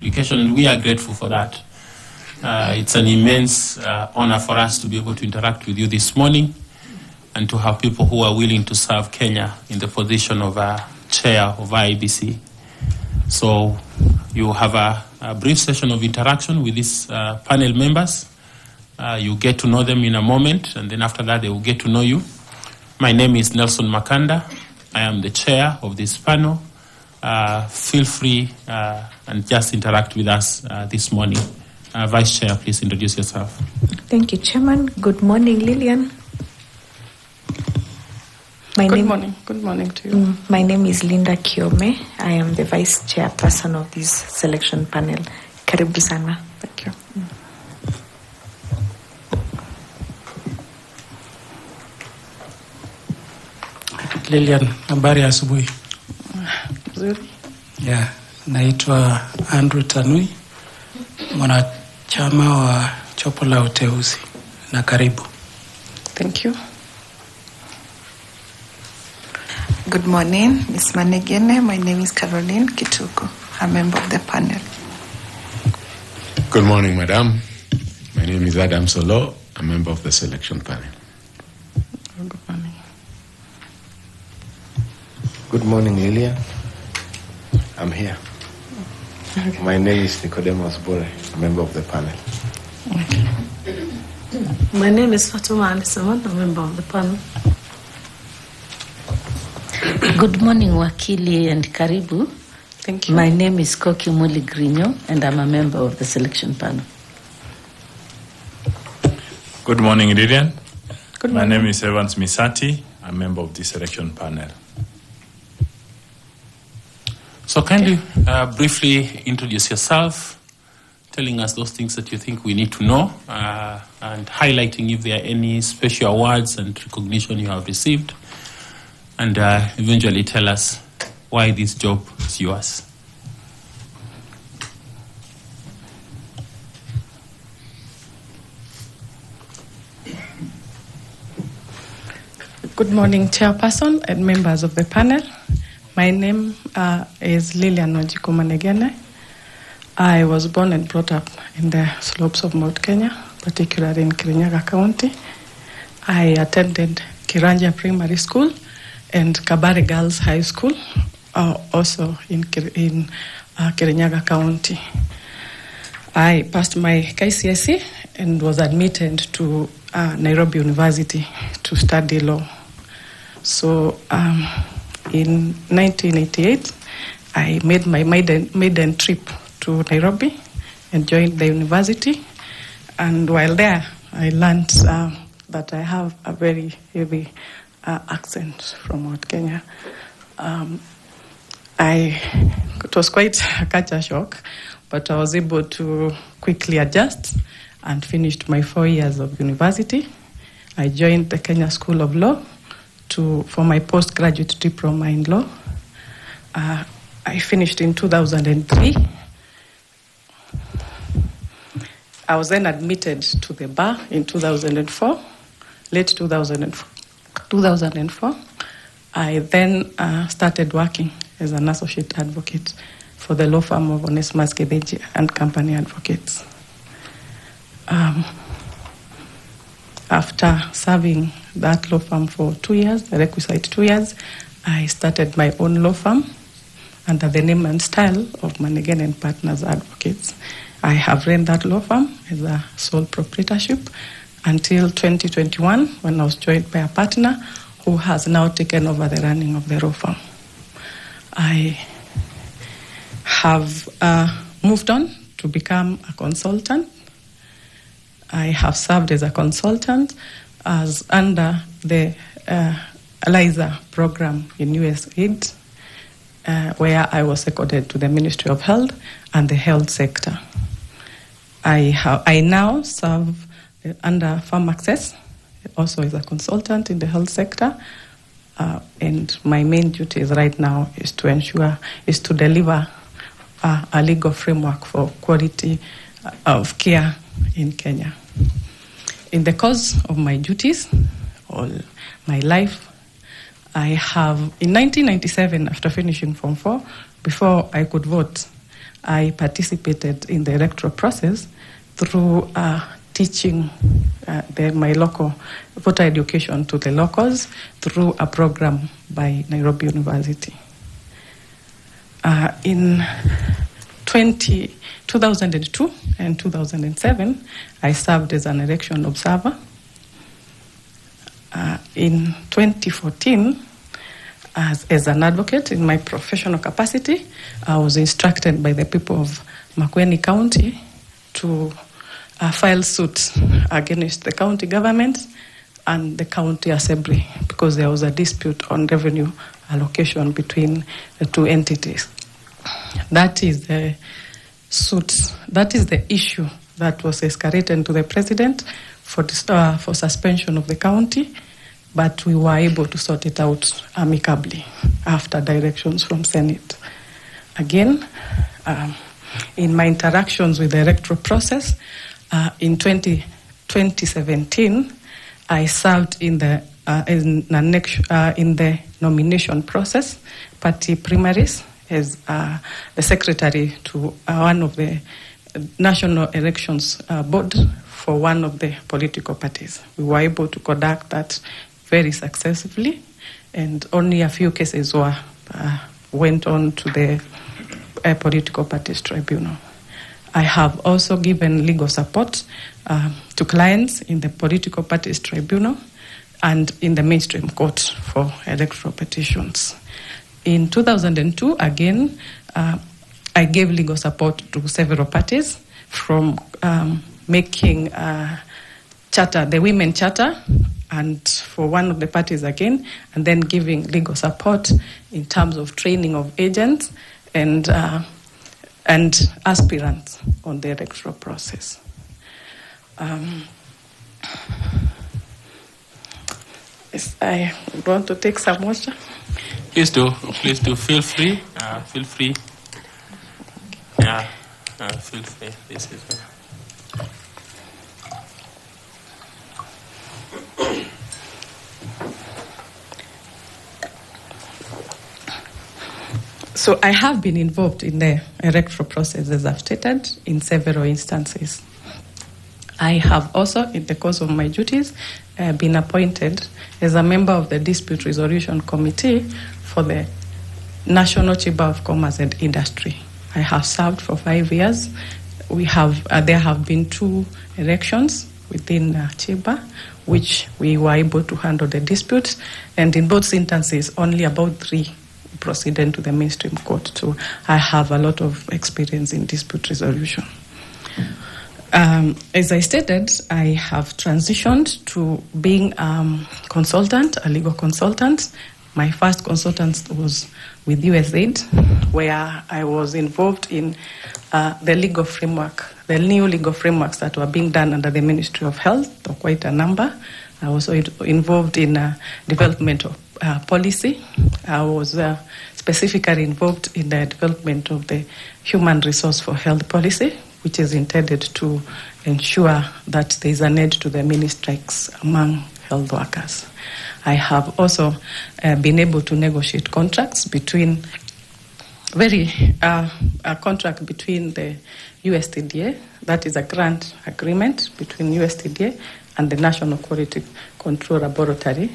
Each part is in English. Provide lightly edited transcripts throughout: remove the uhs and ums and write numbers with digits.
Education. We are grateful for that. It's an immense honor for us to be able to interact with you this morning and to have people who are willing to serve Kenya in the position of chair of IEBC. So you have a brief session of interaction with these panel members. You get to know them in a moment, and then after that they will get to know you. My name is Nelson Makanda. I am the chair of this panel. Feel free and just interact with us this morning. Vice Chair, please introduce yourself. Thank you, Chairman. Good morning, Lilian. Good morning to you. My name is Linda Kiome. I am the Vice Chairperson of this selection panel. Karibu sana. Thank you. Lilian, habari ya asubuhi. Nzuri. Yeah, naitwa Andrew Tanui, mwanachama wa chopo la uteuzi, na karibu. Thank you. Good morning, Ms. Manegene. My name is Caroline Kituko, a member of the panel. Good morning, Madam. My name is Adam Solo, a member of the selection panel. Good morning. Good morning, Lilian. I'm here. Okay. My name is Nicodemus Bore, a member of the panel. Okay. My name is Fatuma Alisaman, a member of the panel. Good morning, Wakili and Karibu. Thank you. My name is Koki Muli Grino, and I'm a member of the selection panel. Good morning, Lilian. Good My morning. name is Evans Misati, a member of the selection panel. So kindly briefly introduce yourself, telling us those things that you think we need to know, and highlighting if there are any special awards and recognition you have received, and eventually tell us why this job is yours. Good morning, Chairperson and members of the panel. My name is Lilian Wanjiku Manegene. I was born and brought up in the slopes of Mount Kenya, particularly in Kirinyaga County. I attended Kiranja Primary School and Kabare Girls High School, also in Kirinyaga County. I passed my KCSE and was admitted to Nairobi University to study law. So in 1988, I made my maiden trip to Nairobi and joined the university. And while there, I learned that I have a very heavy accent from Mount Kenya. It was quite a culture shock, but I was able to quickly adjust and finished my 4 years of university. I joined the Kenya School of Law for my postgraduate diploma in law. I finished in 2003. I was then admitted to the bar in 2004, late 2004. I then started working as an associate advocate for the law firm of Onesmus Gedeji and Company Advocates. After serving that law firm for 2 years, the requisite 2 years, I started my own law firm under the name and style of Manegene and Partners Advocates. I have run that law firm as a sole proprietorship until 2021, when I was joined by a partner who has now taken over the running of the law firm. I have moved on to become a consultant. I have served as a consultant under the ELIZA program in USAID, where I was seconded to the Ministry of Health and the health sector. I now serve under Farm Access, also as a consultant in the health sector, and my main duties right now is to deliver a legal framework for quality of care in Kenya. In the course of my duties, all my life, I have, in 1997, after finishing Form 4, before I could vote, I participated in the electoral process through teaching my local voter education to the locals through a program by Nairobi University. In 2002 and 2007, I served as an election observer. In 2014, as an advocate in my professional capacity, I was instructed by the people of Makueni County to file suit against the county government and the county assembly because there was a dispute on revenue allocation between the two entities. That is the suit. That is the issue that was escalated to the president for suspension of the county, but we were able to sort it out amicably after directions from Senate. Again, in my interactions with the electoral process, in 2017, I served in the nomination process, party primaries, as the secretary to one of the national elections board for one of the political parties. We were able to conduct that very successfully, and only a few cases went on to the political parties tribunal. I have also given legal support to clients in the political parties tribunal and in the mainstream court for electoral petitions. In 2002, again, I gave legal support to several parties from making the women charter, and for one of the parties again, and then giving legal support in terms of training of agents and aspirants on the electoral process. I want to take some water. Please do. Feel free. Feel free. Yeah, feel free. This is. So I have been involved in the electoral process, as I've stated, in several instances. I have also, in the course of my duties, been appointed as a member of the Dispute Resolution Committee for the National Chamber of Commerce and Industry. I have served for 5 years. There have been 2 elections within Chamber, which we were able to handle the disputes, and in both instances, only about 3 proceeded to the mainstream court. So I have a lot of experience in dispute resolution. As I stated, I have transitioned to being a legal consultant. My first consultant was with USAID, where I was involved in the legal framework, the new legal frameworks that were being done under the Ministry of Health, or quite a number. I was also involved in development of policy. I was specifically involved in the development of the human resource for health policy, which is intended to ensure that there is an end to the mini strikes among health workers. I have also been able to negotiate contracts between a contract between the USTDA, that is a grant agreement between USTDA and the National Quality Control Laboratory.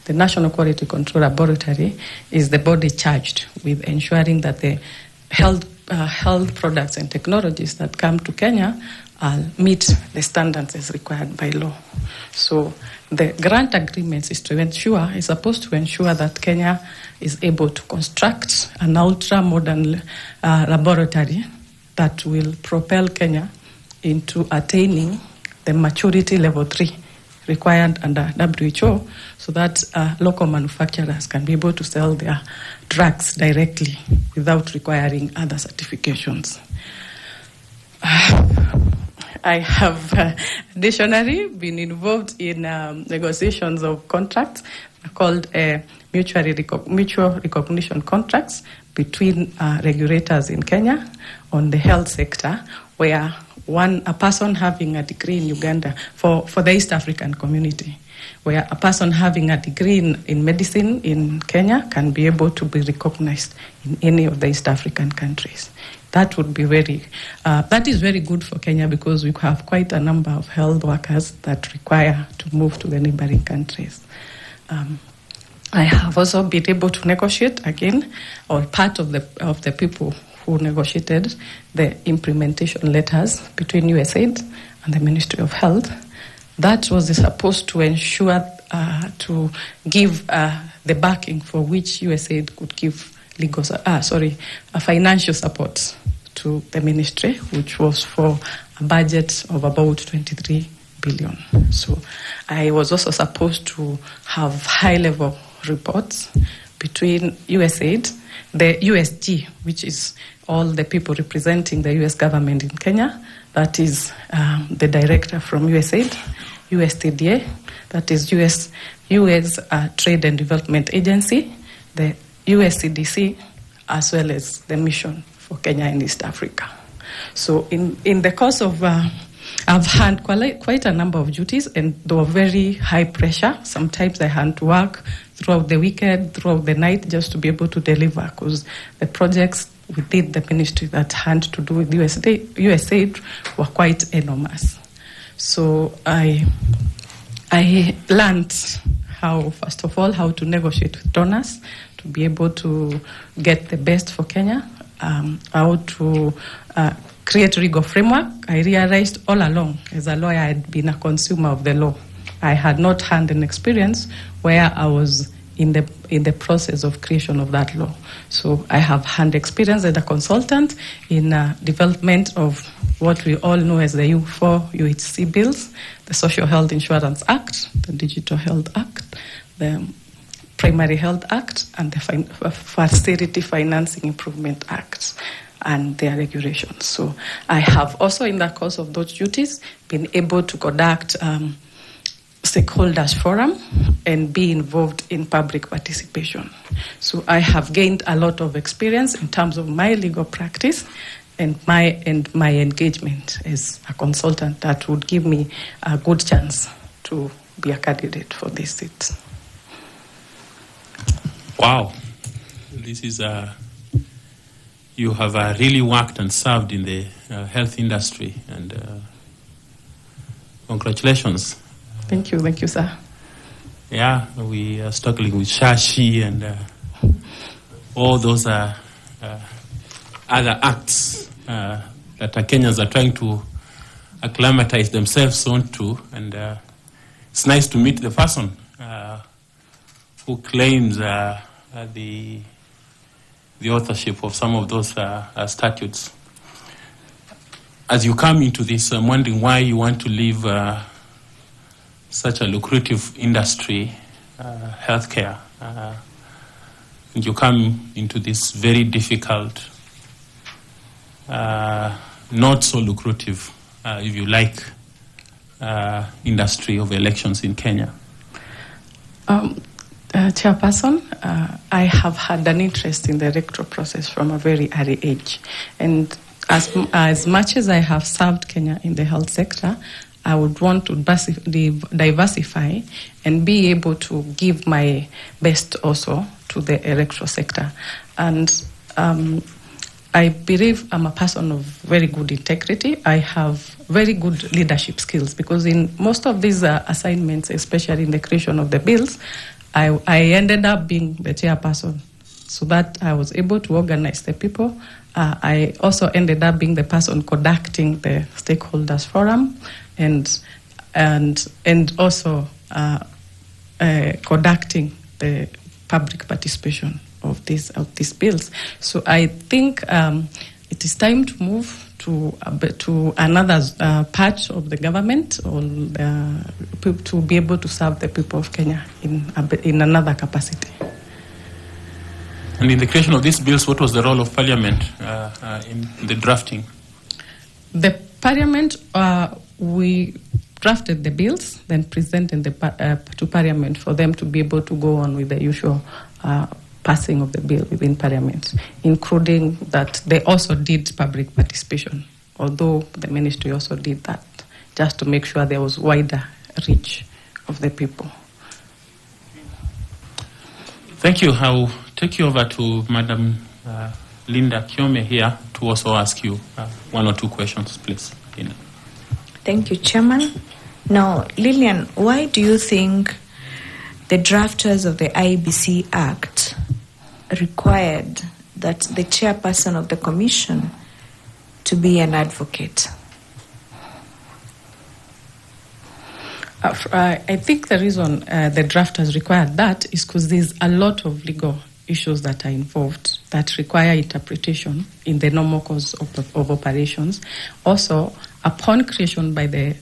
The National Quality Control Laboratory is the body charged with ensuring that the health products and technologies that come to Kenya meet the standards as required by law. So the grant agreements is supposed to ensure that Kenya is able to construct an ultra-modern laboratory that will propel Kenya into attaining the maturity level 3 required under WHO, so that local manufacturers can be able to sell their drugs directly without requiring other certifications. I have additionally been involved in negotiations of contracts called mutual recognition contracts between regulators in Kenya on the health sector, where a person having a degree in Uganda for the East African community, where a person having a degree in medicine in Kenya can be able to be recognized in any of the East African countries. that would be that is very good for Kenya, because we have quite a number of health workers that require to move to the neighboring countries. I have also been able to negotiate again, or part of the people who negotiated the implementation letters between USAID and the Ministry of Health. That was supposed to ensure to give the backing for which USAID could give financial support to the ministry, which was for a budget of about 23 billion. So I was also supposed to have high-level reports between USAID, the USG, which is all the people representing the US government in Kenya, that is the director from USAID, USTDA, that is US Trade and Development Agency, the USCDC, as well as the mission for Kenya and East Africa. So in the course of, I've had quite a number of duties, and they were very high pressure. Sometimes I had to work throughout the weekend, throughout the night, just to be able to deliver, because the projects within the ministry that had to do with USAID were quite enormous. So I learned first of all, how to negotiate with donors to be able to get the best for Kenya, how to create legal framework. I realized all along, as a lawyer, I had been a consumer of the law. I had not had an experience where I was in the process of creation of that law. So I have had experience as a consultant in development of what we all know as the 4 UHC bills, the Social Health Insurance Act, the Digital Health Act, the Primary Health Act, and the Facility Financing Improvement Act and their regulations. So I have also, in the course of those duties, been able to conduct stakeholders forum and be involved in public participation. So I have gained a lot of experience in terms of my legal practice and my engagement as a consultant that would give me a good chance to be a candidate for this seat. Wow, this is you have really worked and served in the health industry, and congratulations. Thank you, sir. Yeah, we are struggling with Shashi and all those other acts that Kenyans are trying to acclimatize themselves onto, and it's nice to meet the person who claims the authorship of some of those statutes. As you come into this, I'm wondering why you want to leave such a lucrative industry, healthcare, and you come into this very difficult, not so lucrative, if you like, industry of elections in Kenya. Chairperson, I have had an interest in the electoral process from a very early age, and as much as I have served Kenya in the health sector, I would want to diversify and be able to give my best also to the electoral sector. And I believe I'm a person of very good integrity. I have very good leadership skills, because in most of these assignments, especially in the creation of the bills, I ended up being the chairperson, so that I was able to organize the people. I also ended up being the person conducting the stakeholders forum, and also conducting the public participation of these bills. So I think it is time to move to another part of the government, or to be able to serve the people of Kenya in another capacity. And in the creation of these bills, what was the role of Parliament in the drafting? The Parliament, we drafted the bills, then presented to Parliament for them to be able to go on with the usual passing of the bill within Parliament, including that they also did public participation, although the ministry also did that, just to make sure there was wider reach of the people. Thank you. I'll take you over to Madam Linda Kiome here to also ask you one or two questions, please. Linda. Thank you, Chairman. Now, Lilian, why do you think the drafters of the IEBC Act required that the chairperson of the commission to be an advocate? I think the reason the drafters required that is because there's a lot of legal issues that are involved that require interpretation in the normal course of operations. Also, upon creation by the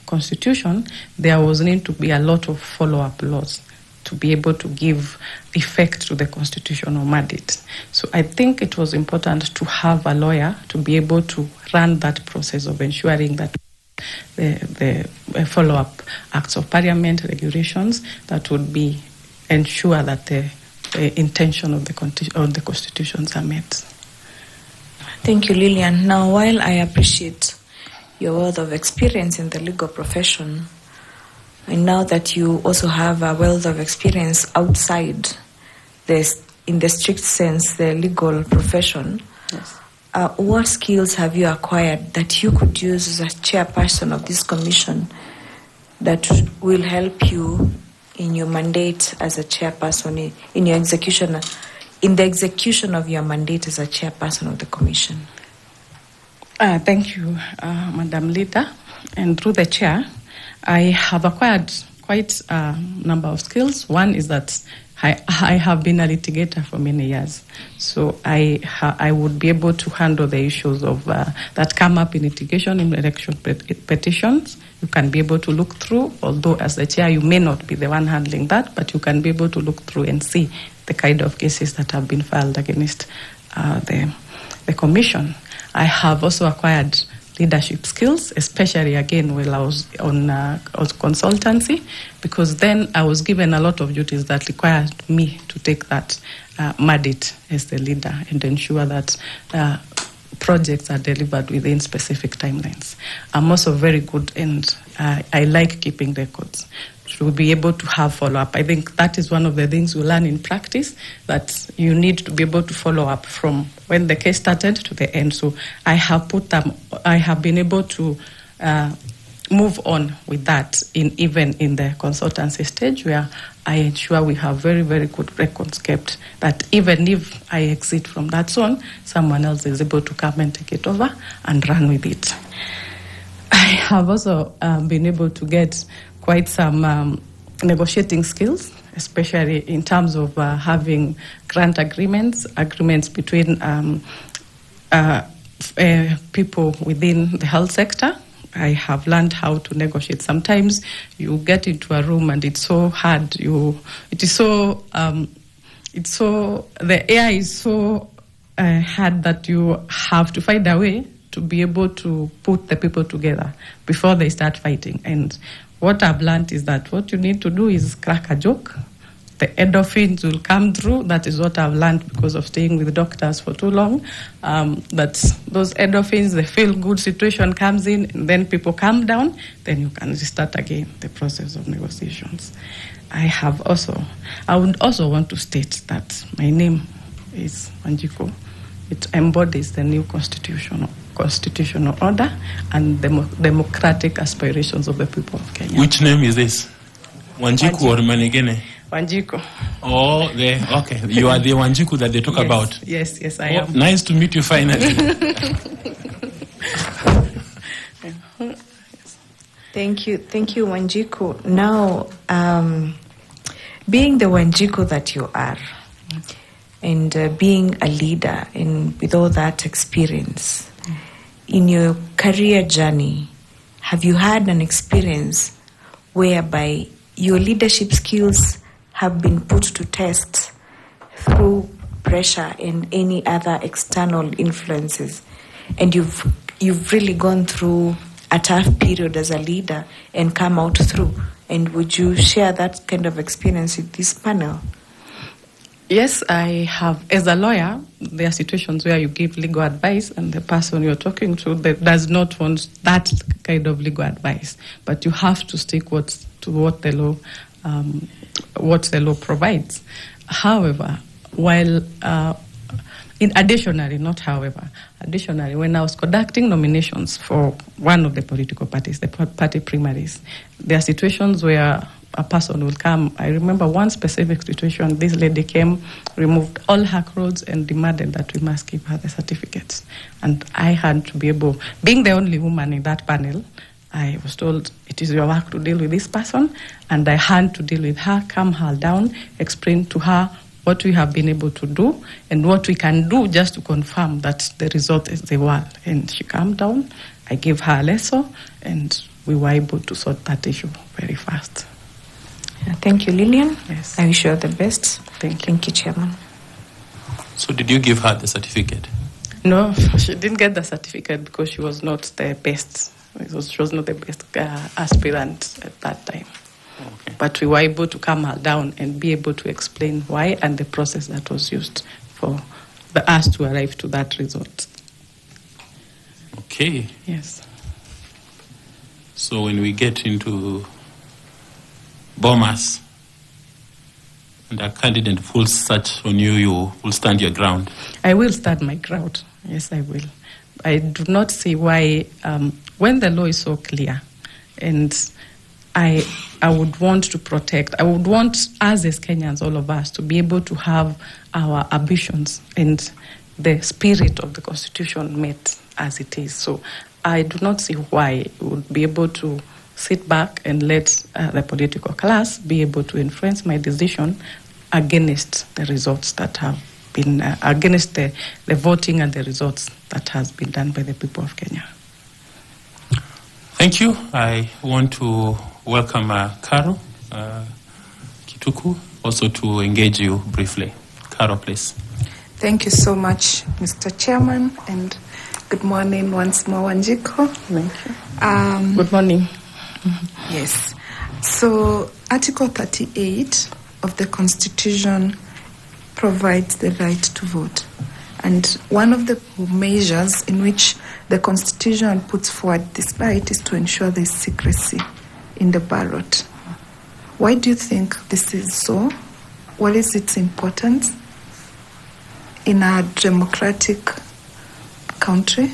Constitution, there was need to be a lot of follow-up laws to be able to give effect to the constitutional mandate. So I think it was important to have a lawyer to be able to run that process of ensuring that the follow-up acts of parliament, regulations that would be ensure that the intention of the constitutions are met. Thank you, Lilian. Now, while I appreciate your wealth of experience in the legal profession, and now that you also have a wealth of experience outside this, in the strict sense, the legal profession, yes. What skills have you acquired that you could use as a chairperson of this commission that will help you in your mandate as a chairperson, in the execution of your mandate as a chairperson of the commission? Thank you, Madam Leader. And through the chair, I have acquired quite a number of skills. One is that I have been a litigator for many years, so I would be able to handle the issues of that come up in litigation, in election petitions. You can be able to look through, although as the chair you may not be the one handling that, but you can be able to look through and see the kind of cases that have been filed against the commission. I have also acquired leadership skills, especially again while I was on consultancy, because then I was given a lot of duties that required me to take that mandate as the leader and ensure that projects are delivered within specific timelines. I'm also very good and I like keeping records to be able to have follow-up. I think that is one of the things you learn in practice, that you need to be able to follow up from when the case started to the end. So I have been able to move on with that even in the consultancy stage, where I ensure we have very, very good records kept, that even if I exit from that zone, someone else is able to come and take it over and run with it. I have also been able to get quite some negotiating skills, especially in terms of having grant agreements between people within the health sector. I have learned how to negotiate. Sometimes you get into a room and it's so hard. The air is so hard that you have to find a way to be able to put the people together before they start fighting. And what I've learned is that what you need to do is crack a joke. The endorphins will come through. That is what I've learned because of staying with doctors for too long. That those endorphins, the feel-good situation comes in, and then people calm down, then you can start again the process of negotiations. I would also want to state that my name is Wanjiku. It embodies the new constitutional order and democratic aspirations of the people of Kenya. Which name is this? Wanjiku or Manegene? Wanjiku. Oh, okay. You are the Wanjiku that they talk about. Yes, I am. Nice to meet you finally. Thank you, Wanjiku. Now, being the Wanjiku that you are, and being a leader, and with all that experience, in your career journey, have you had an experience whereby your leadership skills have been put to test through pressure and any other external influences, and you've really gone through a tough period as a leader and come out through? And would you share that kind of experience with this panel? Yes, I have. As a lawyer, there are situations where you give legal advice and the person you're talking to that does not want that kind of legal advice. But you have to stick to what the law provides. However, while additionally, when I was conducting nominations for one of the political parties, the party primaries, there are situations where a person will come. I remember one specific situation. This lady came, removed all her clothes, and demanded that we must give her the certificates. And I had to be able, being the only woman in that panel, I was told, it is your work to deal with this person, and I had to deal with her, calm her down, explain to her what we have been able to do and what we can do just to confirm that the result is the one. And she calmed down, I gave her a lesson, and we were able to sort that issue very fast. Thank you, Lilian. Yes. I wish you all the best. Thank you. Thank you, Chairman. So did you give her the certificate? No, she didn't get the certificate because she was not the best. She was not the best aspirant at that time. Okay. But we were able to calm her down and be able to explain why and the process that was used for us to arrive to that result. Okay. Yes. So when we get into Bomas and a candidate pulls such on you, you will stand your ground. I will stand my ground. Yes, I will. I do not see why, when the law is so clear, and I would want to protect, I would want us as Kenyans, all of us, to be able to have our ambitions and the spirit of the Constitution met as it is. So I do not see why we would be able to sit back and let the political class be able to influence my decision against the results that have been, against the voting and the results that has been done by the people of Kenya. Thank you. I want to welcome Caro Kituku also to engage you briefly. Caro, please. Thank you so much, Mr. Chairman, and good morning once more, Wanjiku. Thank you. Good morning. Yes. So Article 38 of the Constitution provides the right to vote. And one of the measures in which the Constitution puts forward this right is to ensure there is secrecy in the ballot. Why do you think this is so? What is its importance in a democratic country?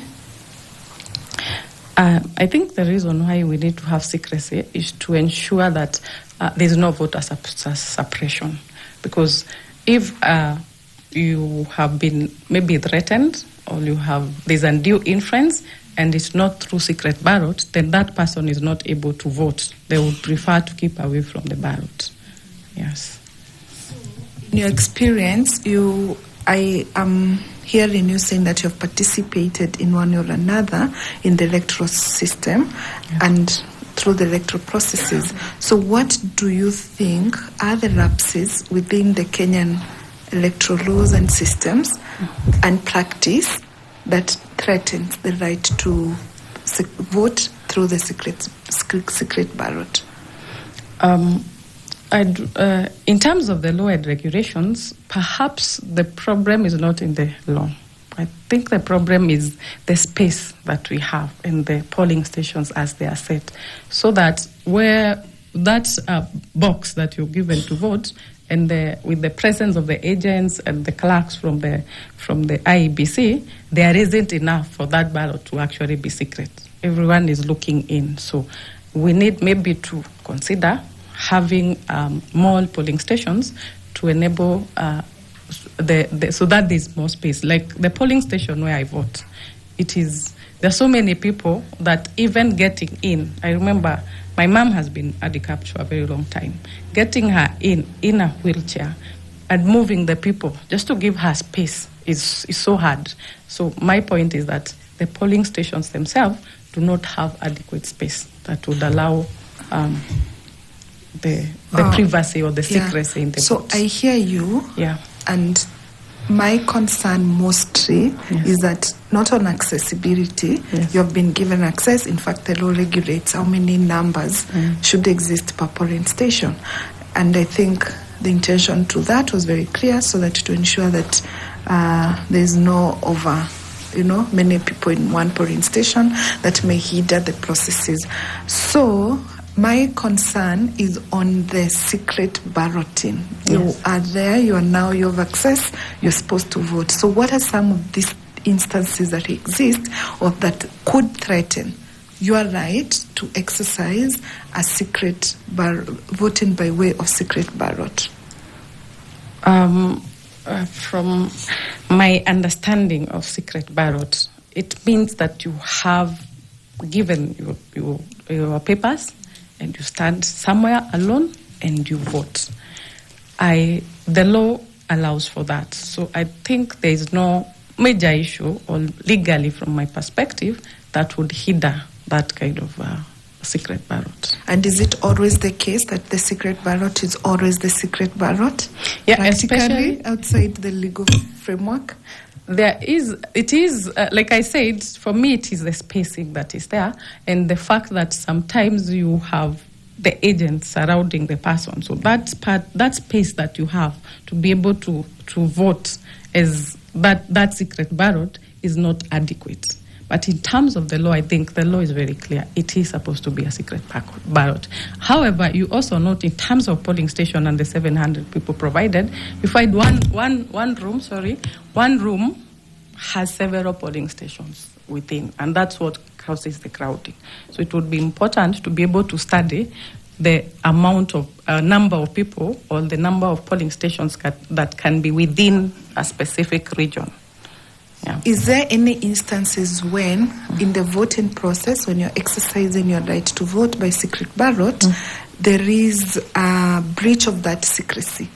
I think the reason why we need to have secrecy is to ensure that there's no voter suppression. Because if you have been maybe threatened or there's undue influence and it's not through secret ballot, then that person is not able to vote. They would prefer to keep away from the ballot. Yes. In your experience, I am hearing you saying that you have participated in one or another in the electoral system and through the electoral processes. So what do you think are the lapses within the Kenyan electoral laws and systems and practice that threatens the right to vote through the secret ballot? In terms of the law and regulations, perhaps the problem is not in the law. I think the problem is the space that we have in the polling stations as they are set, so that where that box that you're given to vote, and with the presence of the agents and the clerks from the IEBC, there isn't enough for that ballot to actually be secret. Everyone is looking in, so we need maybe to consider having more polling stations to enable so that there's more space. Like the polling station where I vote, there are so many people that even getting in, I remember my mom has been handicapped for a very long time. Getting her in a wheelchair and moving the people just to give her space is so hard. So my point is that the polling stations themselves do not have adequate space that would allow the privacy or the secrecy in the vote. So I hear you. Yeah. And my concern mostly is that not on accessibility. Yes. You have been given access. In fact, the law regulates how many numbers should exist per polling station. And I think the intention to that was very clear, so that to ensure that there's no many people in one polling station that may hinder the processes. So My concern is on the secret balloting. You are there, you have access, you're supposed to vote. So what are some of these instances that exist or that could threaten your right to exercise a secret voting by way of secret ballot? From my understanding of secret ballot, it means that you have given your papers and you stand somewhere alone and you vote. The law allows for that. So I think there is no major issue, or legally from my perspective, that would hinder that kind of secret ballot. And is it always the case that the secret ballot is always the secret ballot? Yeah, practically especially outside the legal framework? It is, like I said, for me it is the spacing that is there, and the fact that sometimes you have the agent surrounding the person. So that space that you have to be able to vote as that secret ballot is not adequate. But in terms of the law, I think the law is very clear. It is supposed to be a secret ballot. However, you also note in terms of polling station and the 700 people provided, you find one room has several polling stations within, and that's what causes the crowding. So it would be important to be able to study the amount of number of people or the number of polling stations that can be within a specific region. Yeah. Is there any instances when, in the voting process, when you're exercising your right to vote by secret ballot, there is a breach of that secrecy?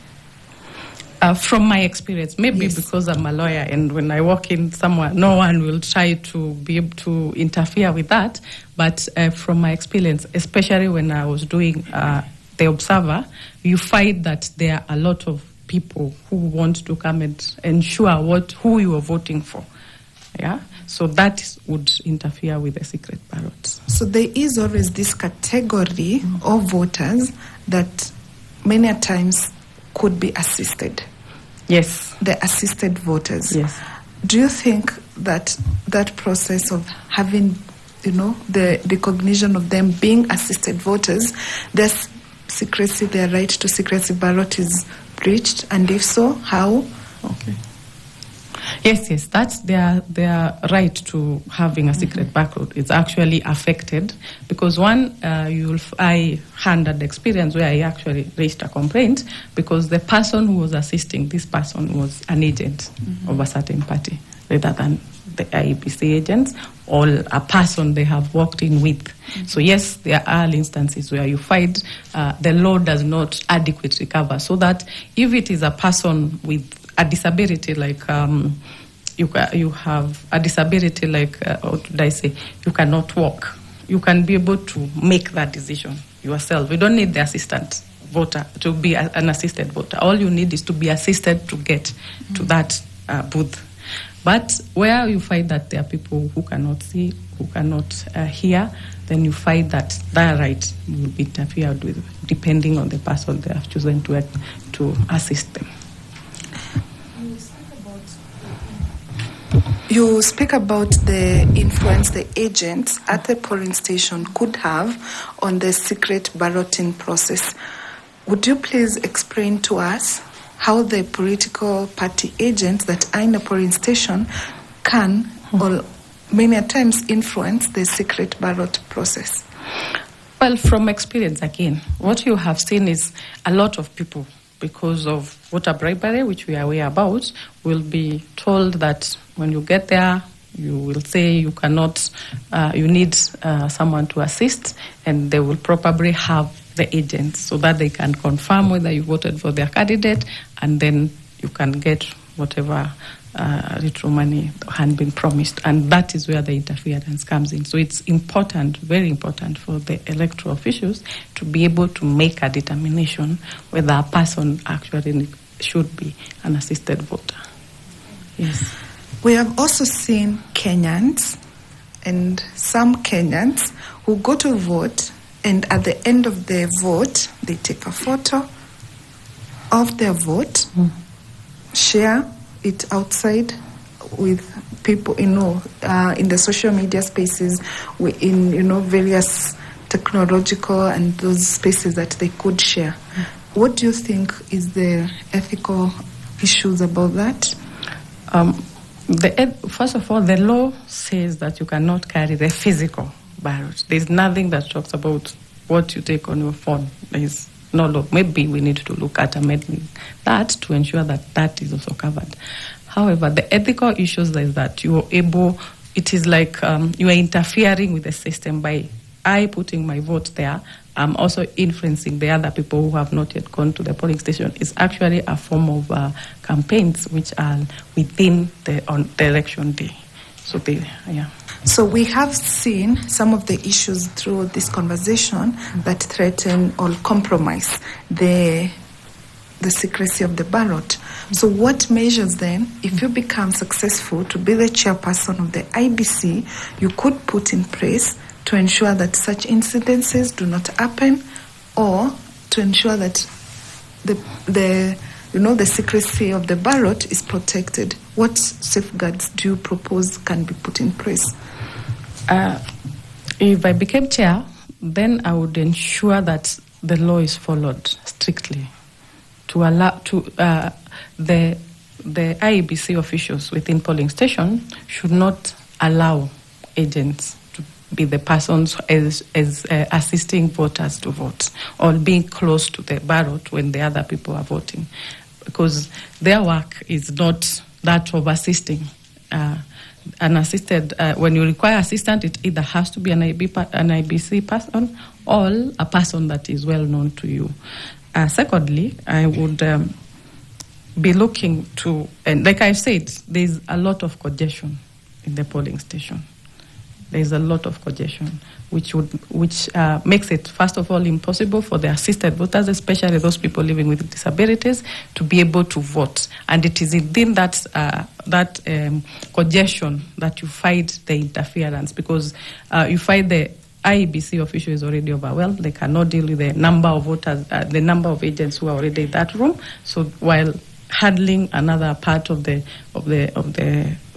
From my experience, maybe because I'm a lawyer and when I walk in somewhere, no one will try to be able to interfere with that. But from my experience, especially when I was doing the Observer, you find that there are a lot of people who want to come and ensure who you are voting for. Yeah, so that would interfere with the secret ballots. So there is always this category of voters that many a times could be assisted. Yes. The assisted voters. Yes. Do you think that that process of having, the recognition of them being assisted voters, their secrecy, their right to secrecy ballot is breached, and if so, how? Okay. Yes, that's their right to having a secret ballot is actually affected because I had an experience where I actually raised a complaint because the person who was assisting this person was an agent of a certain party rather than the IEBC agents or a person they have worked in with. So yes, there are instances where you find the law does not adequately cover, so that if it is a person with a disability, like you have a disability, like what did I say? You cannot walk. You can be able to make that decision yourself. You don't need the assistant voter to be an assisted voter. All you need is to be assisted to get to that booth. But where you find that there are people who cannot see, who cannot hear, then you find that their right will be interfered with, depending on the person they have chosen to assist them. You speak about the influence the agents at the polling station could have on the secret balloting process. Would you please explain to us how the political party agents that are in the polling station can, or many times, influence the secret ballot process? Well, from experience, again, what you have seen is a lot of people, because of voter bribery, which we are aware about, will be told that when you get there, you will say you cannot, you need someone to assist, and they will probably have the agents so that they can confirm whether you voted for their candidate, and then you can get whatever little money had been promised. And that is where the interference comes in. So it's important, very important, for the electoral officials to be able to make a determination whether a person actually should be an assisted voter. Yes. We have also seen Kenyans, and some Kenyans who go to vote, and at the end of their vote, they take a photo of their vote, share it outside with people, in the social media spaces, in various technological and those spaces that they could share. What do you think is the ethical issues about that? First of all, the law says that you cannot carry the physical ballot. There's nothing that talks about what you take on your phone. There is no law. Maybe we need to look at amending that to ensure that that is also covered. However, the ethical issues is that you are able, it is like you are interfering with the system by putting my vote there. I'm also influencing the other people who have not yet gone to the polling station. It's actually a form of campaigns which are within on the election day. So we have seen some of the issues through this conversation that threaten or compromise the secrecy of the ballot. So what measures then, if you become successful to be the chairperson of the IEBC, you could put in place to ensure that such incidences do not happen, or to ensure that the secrecy of the ballot is protected? What safeguards do you propose can be put in place? If I became chair, then I would ensure that the law is followed strictly to allow the IEBC officials within polling station should not allow agents to be the persons as assisting voters to vote or being close to the ballot when the other people are voting, because their work is not that of assisting. When you require assistance, it either has to be an IEBC person or a person that is well known to you. Secondly, I would be looking to, and like I said, there's a lot of congestion in the polling station. There's a lot of congestion, which makes it, first of all, impossible for the assisted voters, especially those people living with disabilities, to be able to vote. And it is within that congestion that you find the interference, because you find the IEBC official is already overwhelmed. They cannot deal with the number of voters, the number of agents who are already in that room. So while handling another part of the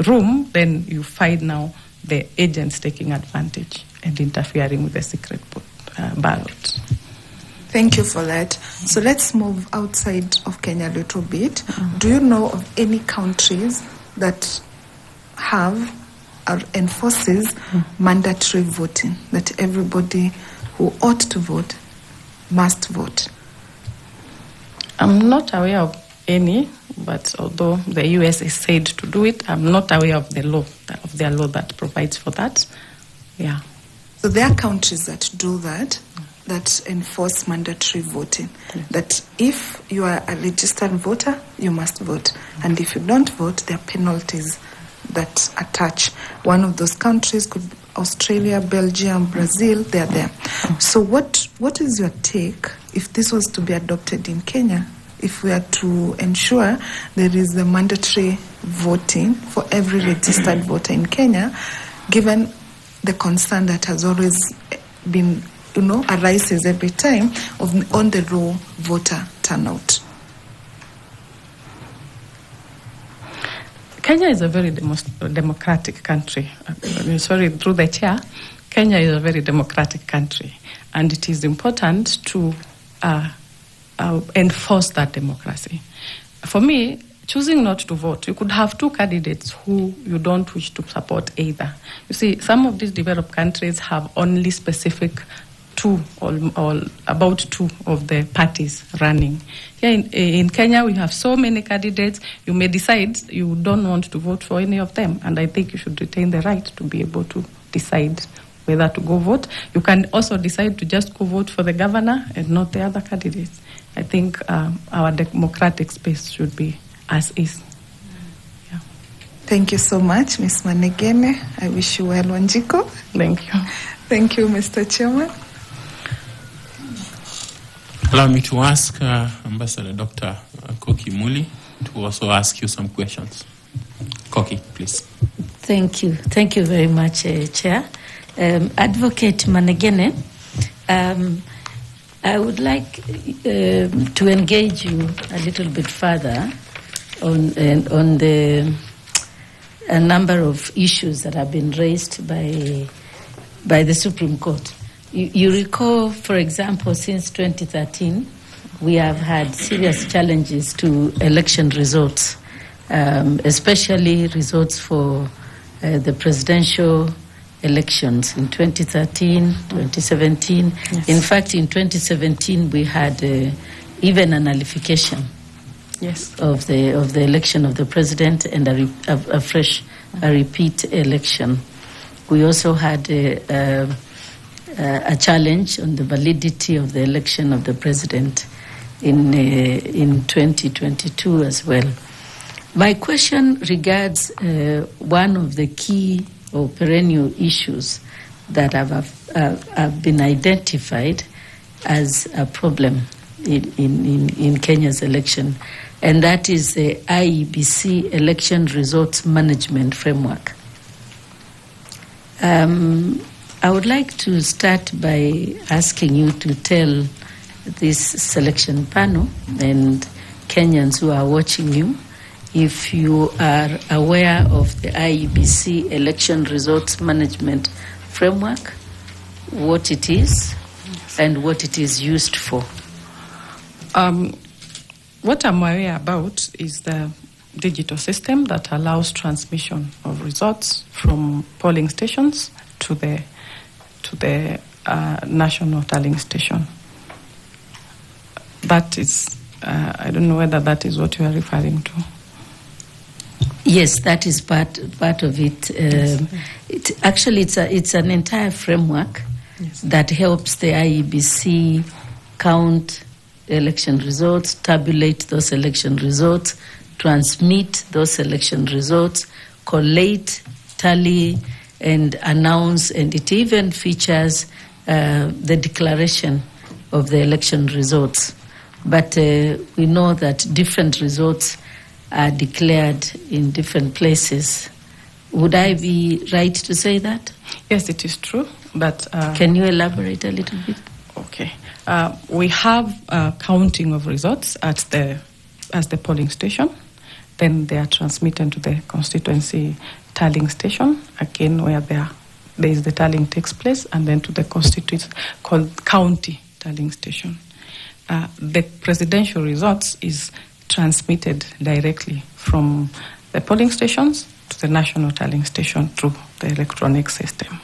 room, then you find now the agents taking advantage and interfering with the secret ballot. Thank you for that. So let's move outside of Kenya a little bit. Do you know of any countries that have or enforces mandatory voting, that everybody who ought to vote must vote? I'm not aware of any, but although the US is said to do it, I'm not aware of their law that provides for that. Yeah. So there are countries that do that, that enforce mandatory voting. That if you are a registered voter, you must vote. And if you don't vote, there are penalties that attach. One of those countries could be Australia, Belgium, Brazil, they're there. So what is your take if this was to be adopted in Kenya? If we are to ensure there is a mandatory voting for every registered voter in Kenya, given the concern that has always been, arises every time of on the low voter turnout. Kenya is a very democratic country. Through the chair, Kenya is a very democratic country, and it is important to enforce that democracy. For me, choosing not to vote, you could have two candidates who you don't wish to support either. You see, some of these developed countries have only specific two or about two of the parties running. Here in Kenya, we have so many candidates. You may decide you don't want to vote for any of them, and I think you should retain the right to be able to decide whether to go vote. You can also decide to just go vote for the governor and not the other candidates. I think our democratic space should be as is. Yeah. Thank you so much, Ms. Manegene. I wish you well, Wanjiku. Thank you. Thank you, Mr. Chairman. Allow me to ask Ambassador Dr. Koki Muli to also ask you some questions. Koki, please. Thank you. Thank you very much, Chair. Advocate Manegene, I would like to engage you a little bit further on the a number of issues that have been raised by the Supreme Court. You recall, for example, since 2013, we have had serious challenges to election results, especially results for the presidential elections in 2013, 2017. Yes. In fact, in 2017, we had even a nullification of the election of the president and a repeat election. We also had a challenge on the validity of the election of the president in 2022 as well. My question regards one of the key or perennial issues that have been identified as a problem in Kenya's election, and that is the IEBC Election Results Management Framework. I would like to start by asking you to tell this selection panel and Kenyans who are watching you if you are aware of the IEBC Election Results Management Framework, what it is, and what it is used for. What I'm aware about is the digital system that allows transmission of results from polling stations to the national tallying station. That is, I don't know whether that is what you are referring to. Yes, that is part of it. It's an entire framework that helps the IEBC count election results, tabulate those election results, transmit those election results, collate, tally, and announce, and it even features the declaration of the election results. But we know that different results are declared in different places. Would I be right to say that? Yes, it is true. But can you elaborate a little bit? Okay. We have counting of results at the polling station. Then they are transmitted to the constituency tallying station, again where there is the tallying takes place, and then to the county tallying station. The presidential results is transmitted directly from the polling stations to the national tallying station through the electronic system.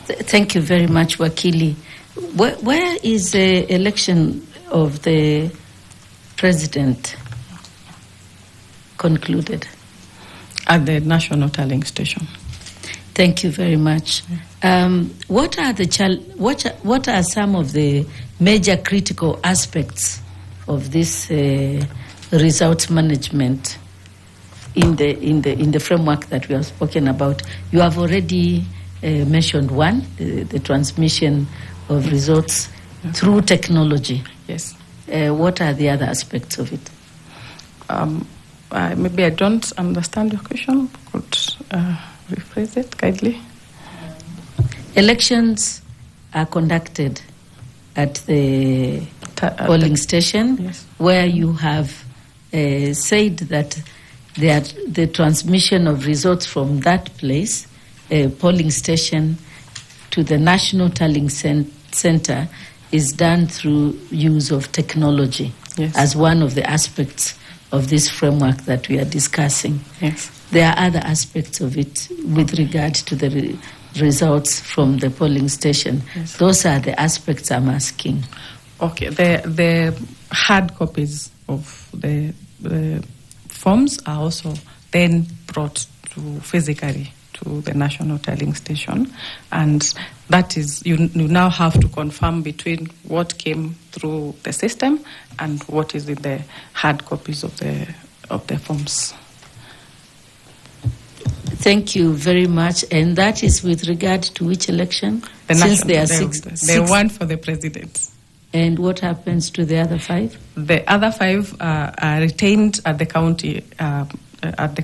Thank you very much, Wakili. Where is the election of the president concluded? At the national tallying station. Thank you very much. What are some of the major critical aspects of this results management in the framework that we have spoken about? You have already mentioned one, the transmission of results through technology. Yes. What are the other aspects of it? Maybe I don't understand your question. Could rephrase it kindly? Elections are conducted at the polling station, where you have said that the transmission of results from that place, polling station, to the national tallying center is done through use of technology as one of the aspects of this framework that we are discussing. Yes. There are other aspects of it with regard to the results from the polling station. Yes. Those are the aspects I'm asking. Okay. The hard copies of the forms are also then brought physically to the national tallying station, and that is you now have to confirm between what came through the system and what is in the hard copies of the forms. Thank you very much. And that is with regard to which election? Since there are six. The one for the president. And what happens to the other five? The other five are retained at the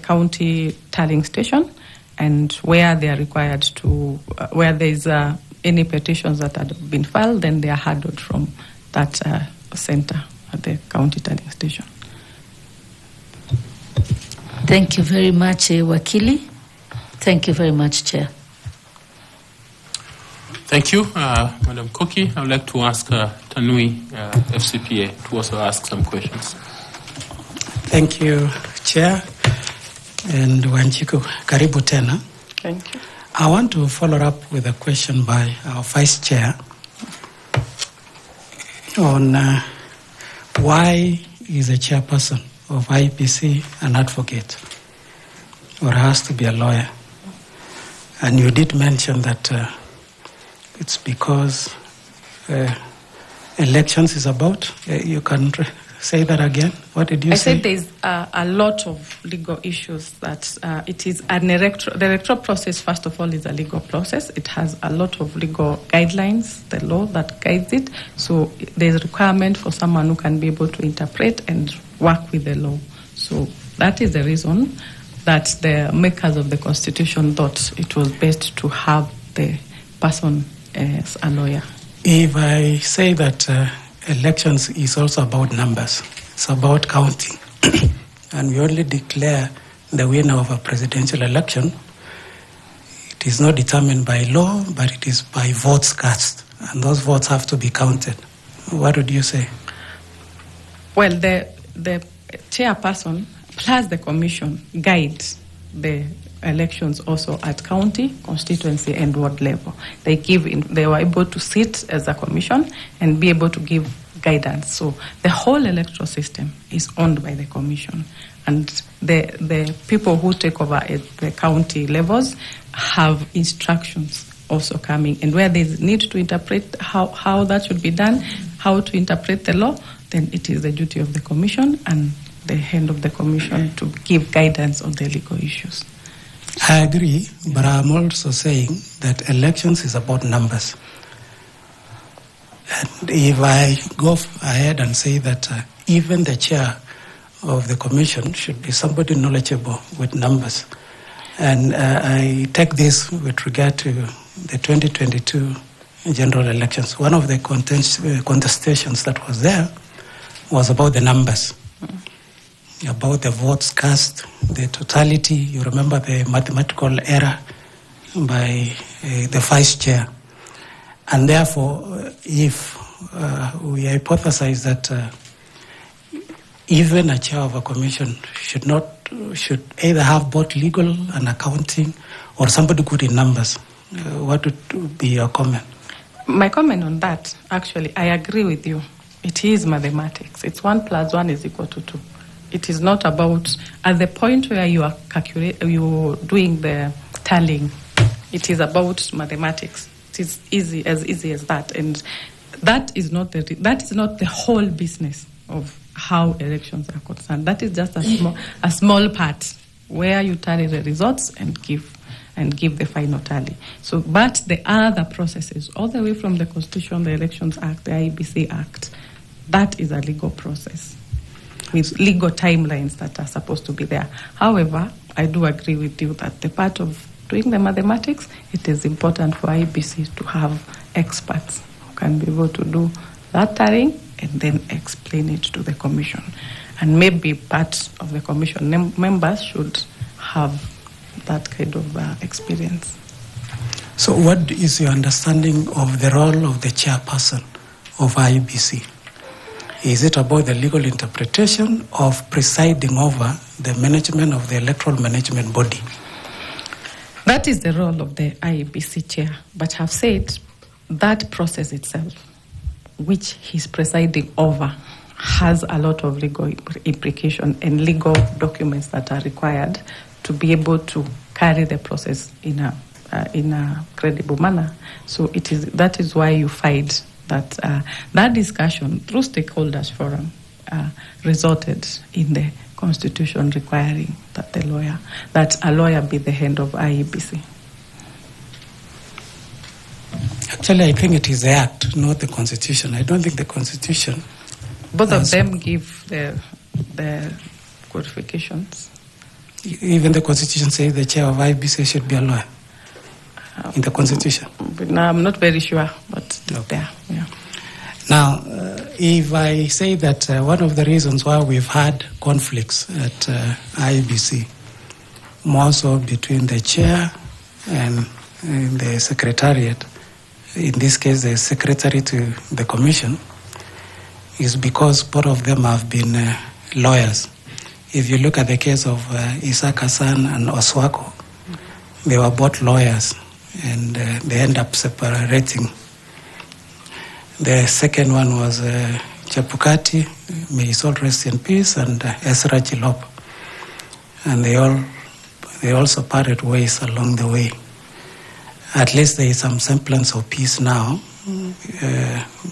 county tallying station, and where they are required to, where there is any petitions that have been filed, then they are handled from that center at the county tallying station. Thank you very much, Wakili. Thank you very much, Chair. Thank you, Madam Koki. I would like to ask Tanui, FCPA, to also ask some questions. Thank you, Chair. And Wanjiku, karibu tena. Thank you. I want to follow up with a question by our Vice Chair on why is a chairperson of IEBC an advocate or has to be a lawyer? And you did mention that it's because elections is about. You can say that again. What did you say? I said there's a lot of legal issues that it is the electoral process, first of all, is a legal process. It has a lot of legal guidelines, the law that guides it. So there's a requirement for someone who can be able to interpret and work with the law. So that is the reason that the makers of the Constitution thought it was best to have the person as a lawyer. If I say that elections is also about numbers, it's about counting, and we only declare the winner of a presidential election, it is not determined by law, but it is by votes cast, and those votes have to be counted. What would you say? Well, the chairperson plus the commission guide the elections also at county, constituency, and ward level. They were able to sit as a commission and be able to give guidance. So the whole electoral system is owned by the commission, and the people who take over at the county levels have instructions also coming, and where they need to interpret how that should be done, how to interpret the law, then it is the duty of the commission and the head of the commission to give guidance on the legal issues. I agree, but I'm also saying that elections is about numbers. And if I go ahead and say that even the chair of the commission should be somebody knowledgeable with numbers, and I take this with regard to the 2022 general elections. One of the contestations that was there was about the numbers. About the votes cast, the totality. You remember the mathematical error by the vice chair. And therefore, if we hypothesize that even a chair of a commission should either have both legal and accounting, or somebody good in numbers, what would be your comment? My comment on that, actually, I agree with you. It is mathematics. It's 1 + 1 = 2. It is not about, at the point where you are doing the tallying, it is about mathematics. It is easy as that, and that is not the whole business of how elections are concerned. That is just a small part where you tally the results and give the final tally. So, but the other processes, all the way from the Constitution, the Elections Act, the IEBC Act, that is a legal process with legal timelines that are supposed to be there. However, I do agree with you that the part of doing the mathematics, it is important for IEBC to have experts who can be able to do that tallying and then explain it to the commission. And maybe part of the commission members should have that kind of experience. So what is your understanding of the role of the chairperson of IEBC? Is it about the legal interpretation of presiding over the management of the electoral management body? That is the role of the IEBC chair. But I've said that process itself, which he's presiding over, has a lot of legal implication and legal documents that are required to be able to carry the process in a credible manner. So that is why you find that that discussion through stakeholders forum resulted in the Constitution requiring that a lawyer be the head of IEBC. Actually, I think it is the Act, not the Constitution. I don't think the Constitution. Both of them give the qualifications. Even the Constitution says the chair of IEBC should be a lawyer. In the Constitution? No, I'm not very sure, but there, yeah. Now, if I say that one of the reasons why we've had conflicts at IEBC, more so between the chair and the secretariat, in this case the secretary to the commission, is because both of them have been lawyers. If you look at the case of Isaac Hassan and Oswako, they were both lawyers, and they end up separating. The second one was Chepukati, may his soul rest in peace, and Ezra Chilop. And they also parted ways along the way. At least there is some semblance of peace now,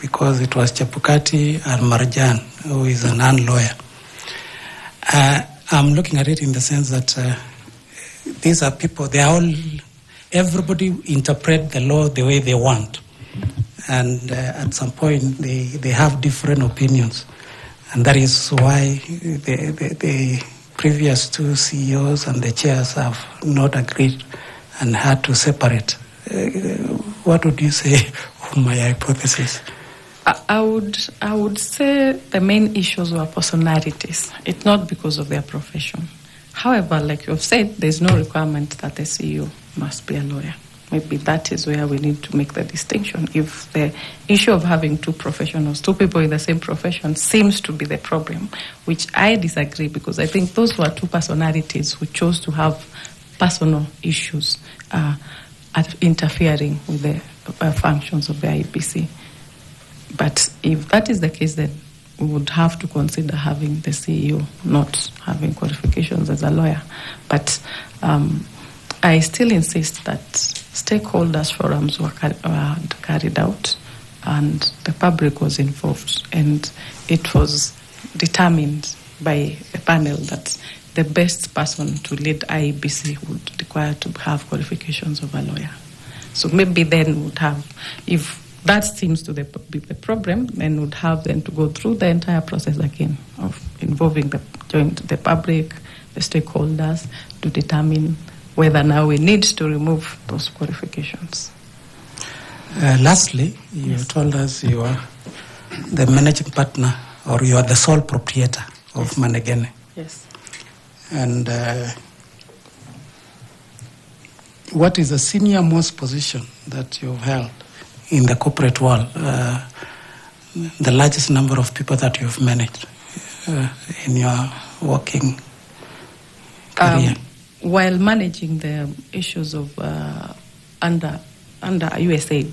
because it was Chepukati and Marjan, who is a non-lawyer. I'm looking at it in the sense that these are people, everybody interpret the law the way they want. And at some point, they have different opinions. And that is why the previous two CEOs and the chairs have not agreed and had to separate. What would you say of my hypothesis? I would say the main issues were personalities. It's not because of their profession. However, like you've said, there's no requirement that the CEO must be a lawyer. Maybe that is where we need to make the distinction. If the issue of having two professionals, two people in the same profession, seems to be the problem, which I disagree, because I think those were two personalities who chose to have personal issues interfering with the functions of the IEBC. But if that is the case, then we would have to consider having the CEO not having qualifications as a lawyer. But I still insist that stakeholders forums were carried out and the public was involved, and it was determined by a panel that the best person to lead IEBC would require to have qualifications of a lawyer. So maybe then would have, if that seems to be the problem, then would have then to go through the entire process again of involving the public, the stakeholders, to determine whether now we need to remove those qualifications. Lastly, you told us you are the managing partner, or you are the sole proprietor of Manegene. Yes. And what is the senior most position that you've held in the corporate world? The largest number of people that you've managed in your working career? While managing the issues of under USAID,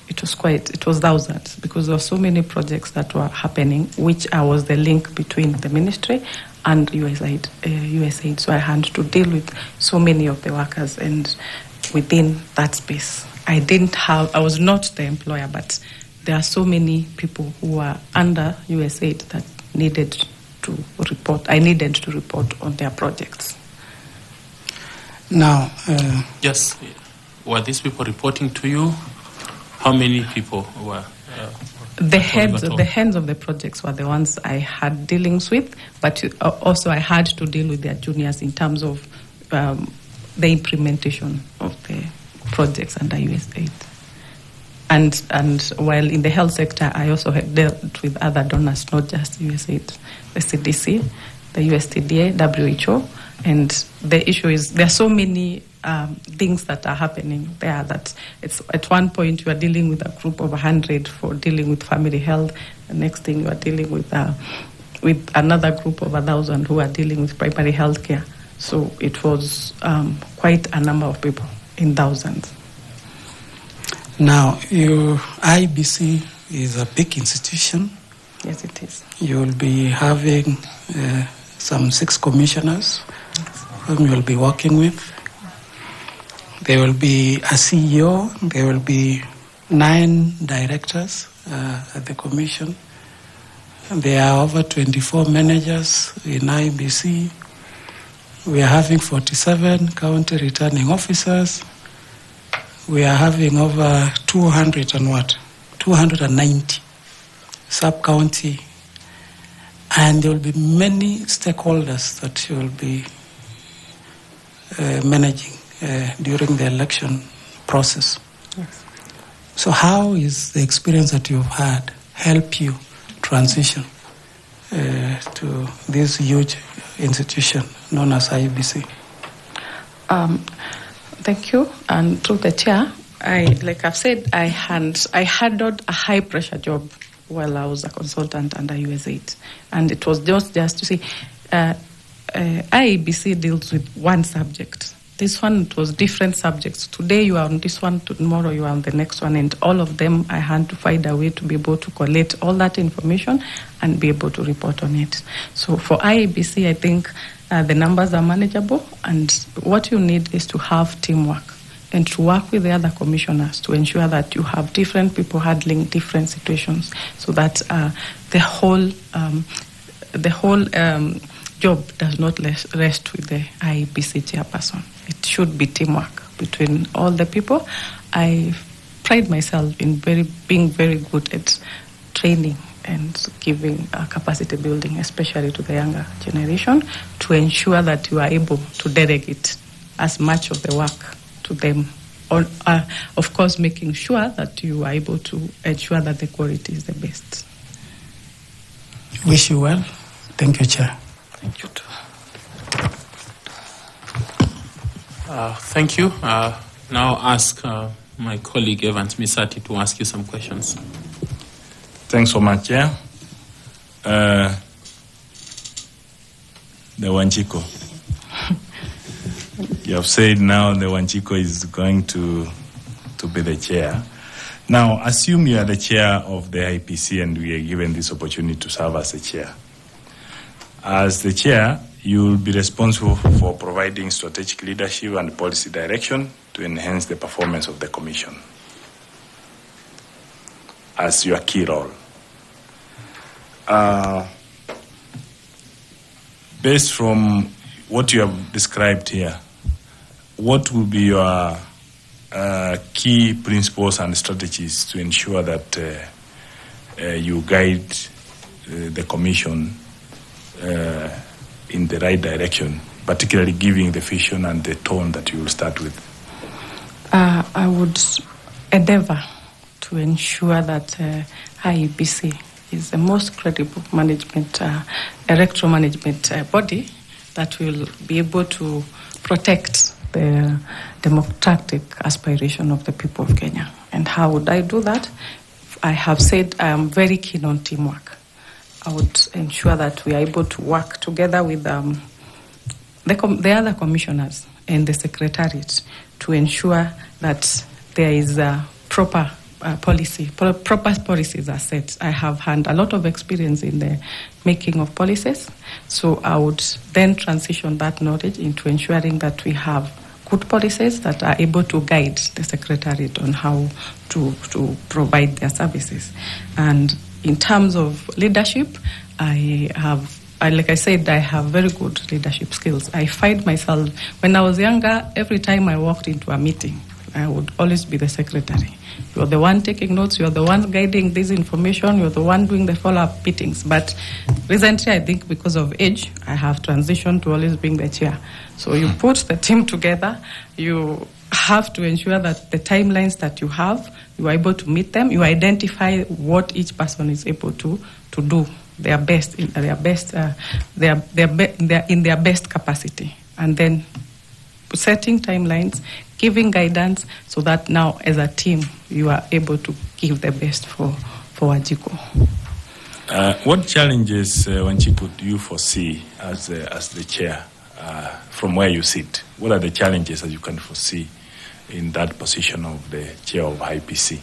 it was thousands, because there were so many projects that were happening, which I was the link between the ministry and USAID. So I had to deal with so many of the workers, and within that space, I was not the employer, but there are so many people who were under USAID that needed to report. I needed to report on their projects. Now, yes, were these people reporting to you? How many people were? The heads of the projects were the ones I had dealings with, but also I had to deal with their juniors in terms of the implementation of the projects under USAID. And while in the health sector, I also had dealt with other donors, not just USAID, the CDC, the USTDA, WHO. And the issue is there are so many things that are happening there that it's at one point you are dealing with a group of 100 for dealing with family health. The next thing you are dealing with another group of 1,000 who are dealing with primary health care. So it was quite a number of people in thousands. Now, IEBC is a big institution. Yes, it is. You will be having some 6 commissioners whom you will be working with. There will be a CEO. There will be 9 directors at the commission. There are over 24 managers in IEBC. We are having 47 county returning officers. We are having over 290 sub-county. And there will be many stakeholders that you will be managing during the election process. Yes. So how is the experience that you've had help you transition to this huge institution known as IEBC? Thank you. And through the chair, Like I've said, I handled a high pressure job while I was a consultant under USAID, and it was just to see. IEBC deals with one subject. This one, it was different subjects. Today you are on this one, tomorrow you are on the next one, and all of them I had to find a way to be able to collect all that information and be able to report on it. So for IEBC, I think the numbers are manageable, and what you need is to have teamwork and to work with the other commissioners to ensure that you have different people handling different situations, so that the whole job does not rest with the IEBC chairperson. It should be teamwork between all the people. I pride myself in being very good at training and giving capacity building, especially to the younger generation, to ensure that you are able to delegate as much of the work to them. Of course, making sure that you are able to ensure that the quality is the best. Wish you well. Thank you, Chair. Thank you, too. Thank you. Now ask my colleague Evans Misati to ask you some questions. Thanks so much, Chair. The Wanjiku. You have said now the Wanjiku is going to be the chair. Now, assume you are the chair of the IEBC and we are given this opportunity to serve as the chair. As the chair, you will be responsible for providing strategic leadership and policy direction to enhance the performance of the Commission as your key role. Based from what you have described here, what will be your key principles and strategies to ensure that you guide the Commission in the right direction, particularly giving the vision and the tone that you will start with? I would endeavor to ensure that IEBC is the most credible management, electoral management body that will be able to protect the democratic aspiration of the people of Kenya. And how would I do that? I have said I am very keen on teamwork. I would ensure that we are able to work together with the other commissioners and the secretariat to ensure that there is a proper policies are set. I have had a lot of experience in the making of policies, so I would then transition that knowledge into ensuring that we have good policies that are able to guide the secretariat on how to provide their services. And in terms of leadership, like I said, I have very good leadership skills. I find myself, when I was younger, every time I walked into a meeting, I would always be the secretary. You're the one taking notes, you're the one guiding this information, you're the one doing the follow-up meetings. But recently, I think because of age, I have transitioned to always being the chair. So you put the team together, you have to ensure that the timelines that you have, you are able to meet them, you identify what each person is able to do their best in their best in their best capacity, and then setting timelines, giving guidance, so that now as a team you are able to give the best for Wanjiku. What challenges, Wanjiku, do you foresee as the chair from where you sit? What are the challenges that you can foresee in that position of the chair of IEBC?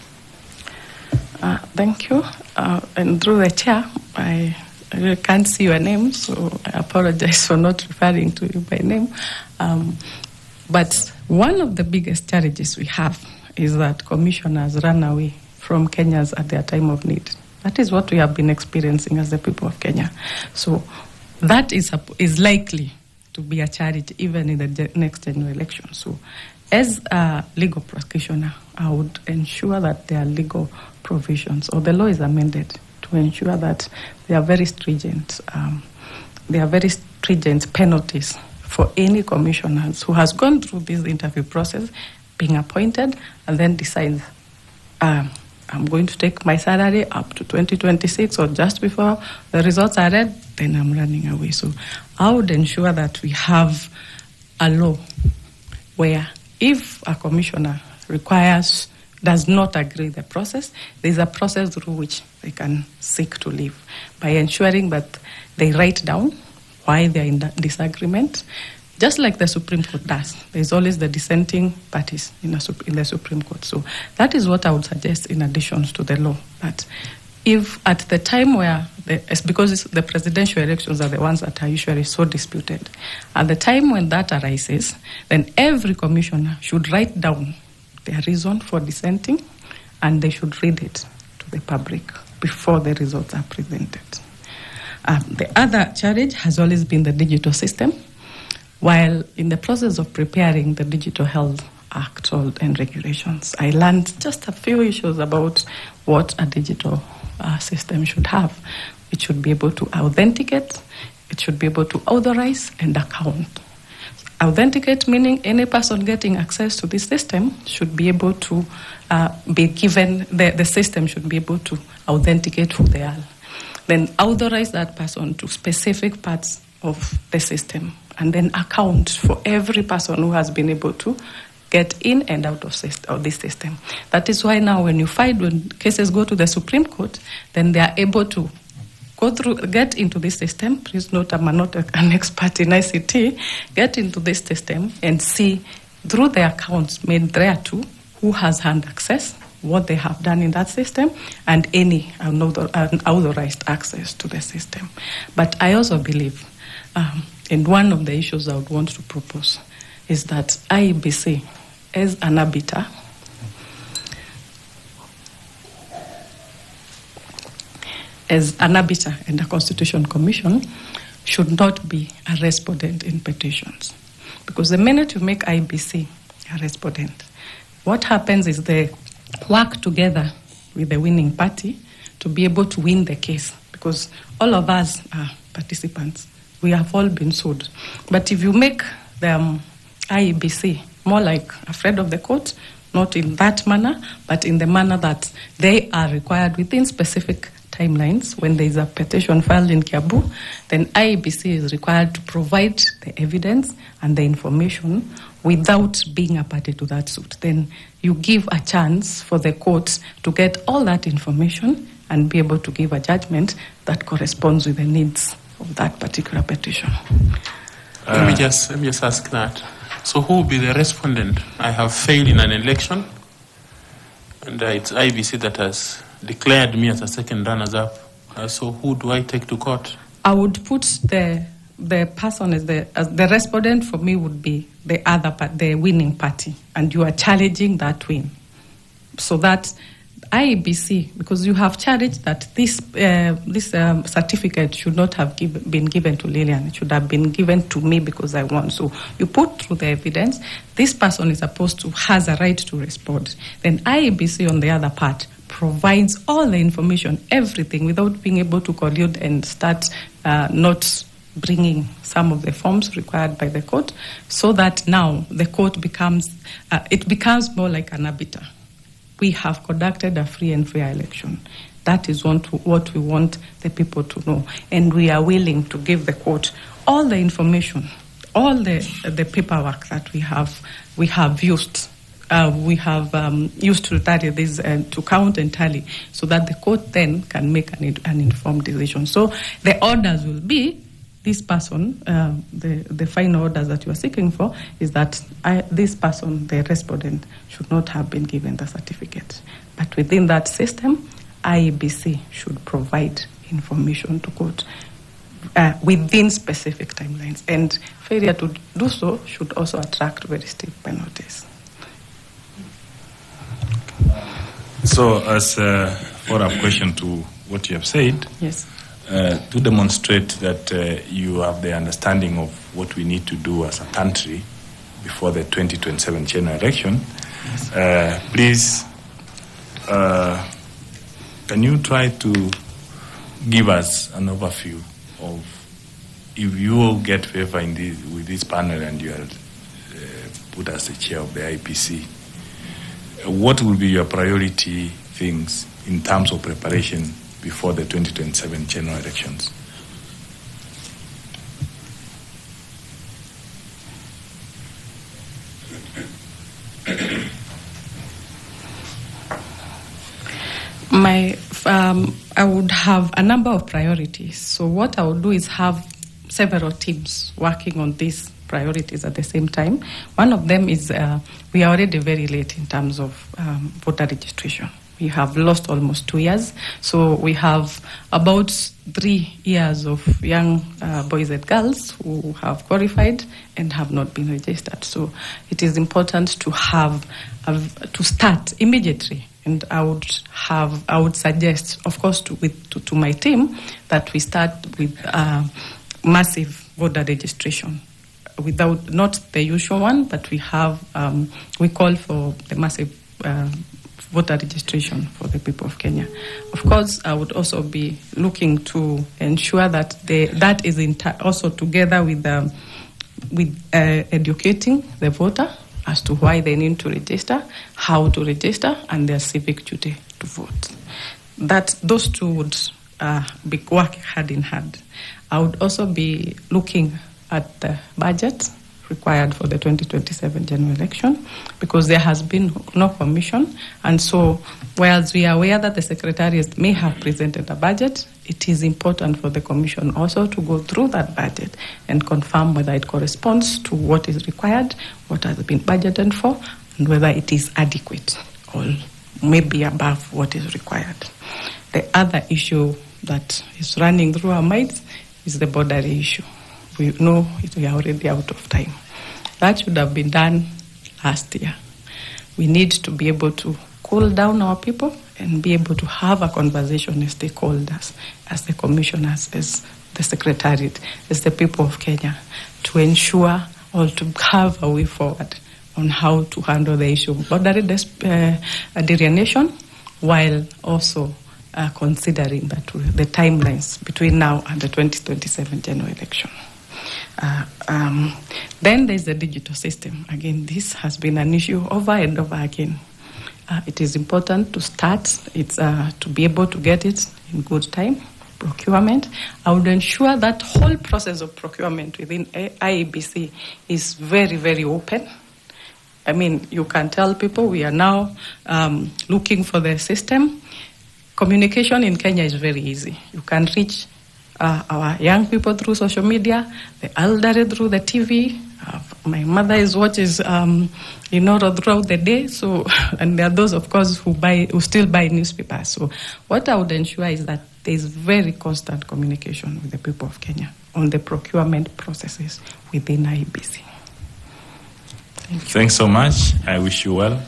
Thank you. And through the chair, I really can't see your name, so I apologize for not referring to you by name. But one of the biggest challenges we have is that commissioners run away from Kenyans at their time of need. That is what we have been experiencing as the people of Kenya. So that is likely to be a challenge even in the next general election. So as a legal practitioner, I would ensure that there are legal provisions, or the law is amended to ensure that there are very stringent penalties for any commissioners who has gone through this interview process, being appointed, and then decides, I'm going to take my salary up to 2026, or just before the results are read, then I'm running away. So I would ensure that we have a law where if a commissioner does not agree the process, there's a process through which they can seek to leave by ensuring that they write down why they're in disagreement, just like the Supreme Court does. There's always the dissenting parties in the Supreme Court. So that is what I would suggest in addition to the law. That if at the time where, because the presidential elections are the ones that are usually so disputed, at the time when that arises, then every commissioner should write down their reason for dissenting, and they should read it to the public before the results are presented. The other challenge has always been the digital system. While in the process of preparing the Digital Health Act and regulations, I learned just a few issues about what a digital system should have. It should be able to authenticate, it should be able to authorize and account. Authenticate meaning any person getting access to this system should be able to be given, the system should be able to authenticate who they are. Then authorize that person to specific parts of the system, and then account for every person who has been able to get in and out of this system. That is why now when cases go to the Supreme Court, then they are able to get into this system. Please note, I'm not an expert in ICT. Get into this system and see through the accounts made thereto who has had access, what they have done in that system, and any unauthorized access to the system. But I also believe, and one of the issues I would want to propose is that IEBC, as an arbiter, and a Constitution Commission, should not be a respondent in petitions. Because the minute you make IEBC a respondent, what happens is they work together with the winning party to be able to win the case. Because all of us are participants. We have all been sued. But if you make the IEBC more like a friend of the court, not in that manner, but in the manner that they are required within specific timelines, when there is a petition filed in Kiambu, then IEBC is required to provide the evidence and the information without being a party to that suit. Then you give a chance for the court to get all that information and be able to give a judgment that corresponds with the needs of that particular petition. Let me just ask that. So who will be the respondent? I have failed in an election, and it's IEBC that has declared me as a second runners-up. So who do I take to court? I would put the person as the respondent. For me would be the other part, the winning party, and you are challenging that win. So that IEBC, because you have challenged that this certificate should not have been given to Lilian. It should have been given to me because I won. So you put through the evidence. This person is has a right to respond. Then IEBC on the other part provides all the information, everything, without being able to collude and start not bringing some of the forms required by the court, so that now the court becomes more like an arbiter. We have conducted a free and fair election. That is what we want the people to know. And we are willing to give the court all the information, all the paperwork that we have used. We have used to tally this, to count and tally, so that the court then can make an informed decision. So the orders will be, this person, the final orders that you are seeking for, is that this person, the respondent, should not have been given the certificate. But within that system, IEBC should provide information to court within specific timelines. And failure to do so should also attract very steep penalties. So, as a follow-up question to what you have said, yes, to demonstrate that you have the understanding of what we need to do as a country before the 2027 general election, please, can you try to give us an overview of, if you will get favor with this panel and you are put as the chair of the IEBC, what will be your priority things in terms of preparation before the 2027 general elections? I would have a number of priorities. So what I would do is have several teams working on these priorities at the same time. One of them is we are already very late in terms of voter registration. We have lost almost 2 years. So we have about 3 years of young boys and girls who have qualified and have not been registered. So it is important to have to start immediately. And I would suggest, of course, to my team that we start with massive voter registration, without not the usual one, but we call for the massive voter registration for the people of Kenya. Of course, I would also be looking to ensure that that is also together with educating the voter as to why they need to register, how to register, and their civic duty to vote. Those two would be working hand in hand. I would also be looking at the budget required for the 2027 general election, because there has been no commission. And so, whereas we are aware that the secretariat may have presented a budget, it is important for the commission also to go through that budget and confirm whether it corresponds to what is required, what has been budgeted for, and whether it is adequate or maybe above what is required. The other issue that is running through our minds is the border issue. We know we are already out of time. That should have been done last year. We need to be able to cool down our people and be able to have a conversation as stakeholders, as the commissioners, as the secretariat, as the people of Kenya, to ensure or to have a way forward on how to handle the issue of border delineation, while also considering that the timelines between now and the 2027 general election. Then there's the digital system. Again, this has been an issue over and over again. It is important to start. It's to be able to get it in good time. Procurement. I would ensure that whole process of procurement within IEBC is very, very open. I mean, you can tell people we are now looking for the system. Communication in Kenya is very easy. You can reach our young people through social media, the elderly through the TV. My mother watches, throughout the day. So, and there are those, of course, who still buy newspapers. So, what I would ensure is that there is very constant communication with the people of Kenya on the procurement processes within IEBC. Thanks so much. I wish you well.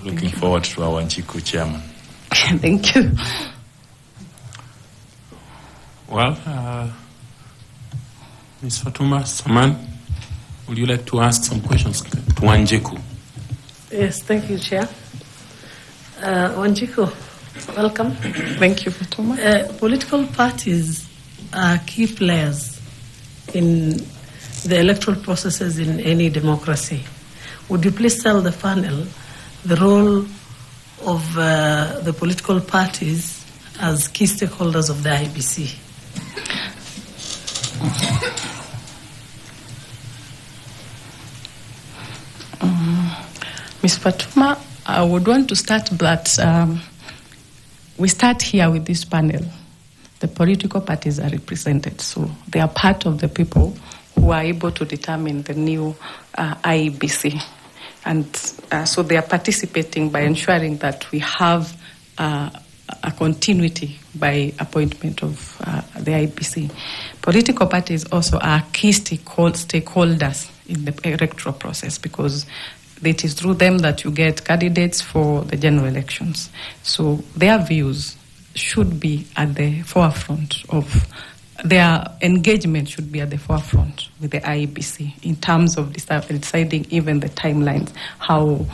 Looking forward to our Wanjiku chairman. Thank you. Well, Ms. Fatuma Saman, would you like to ask some questions to Wanjiku? Yes, thank you, Chair. Wanjiku, welcome. Thank you, Fatuma. Political parties are key players in the electoral processes in any democracy. Would you please tell the panel the role of the political parties as key stakeholders of the IEBC? Ms. Fatuma, I would want to start, but we start here with this panel. The political parties are represented, so they are part of the people who are able to determine the new IEBC. And so they are participating by ensuring that we have a continuity by appointment of the IEBC. Political parties also are key stakeholders in the electoral process, because it is through them that you get candidates for the general elections. So their views should be at the forefront of their engagement, should be at the forefront with the IEBC in terms of deciding even the timelines, how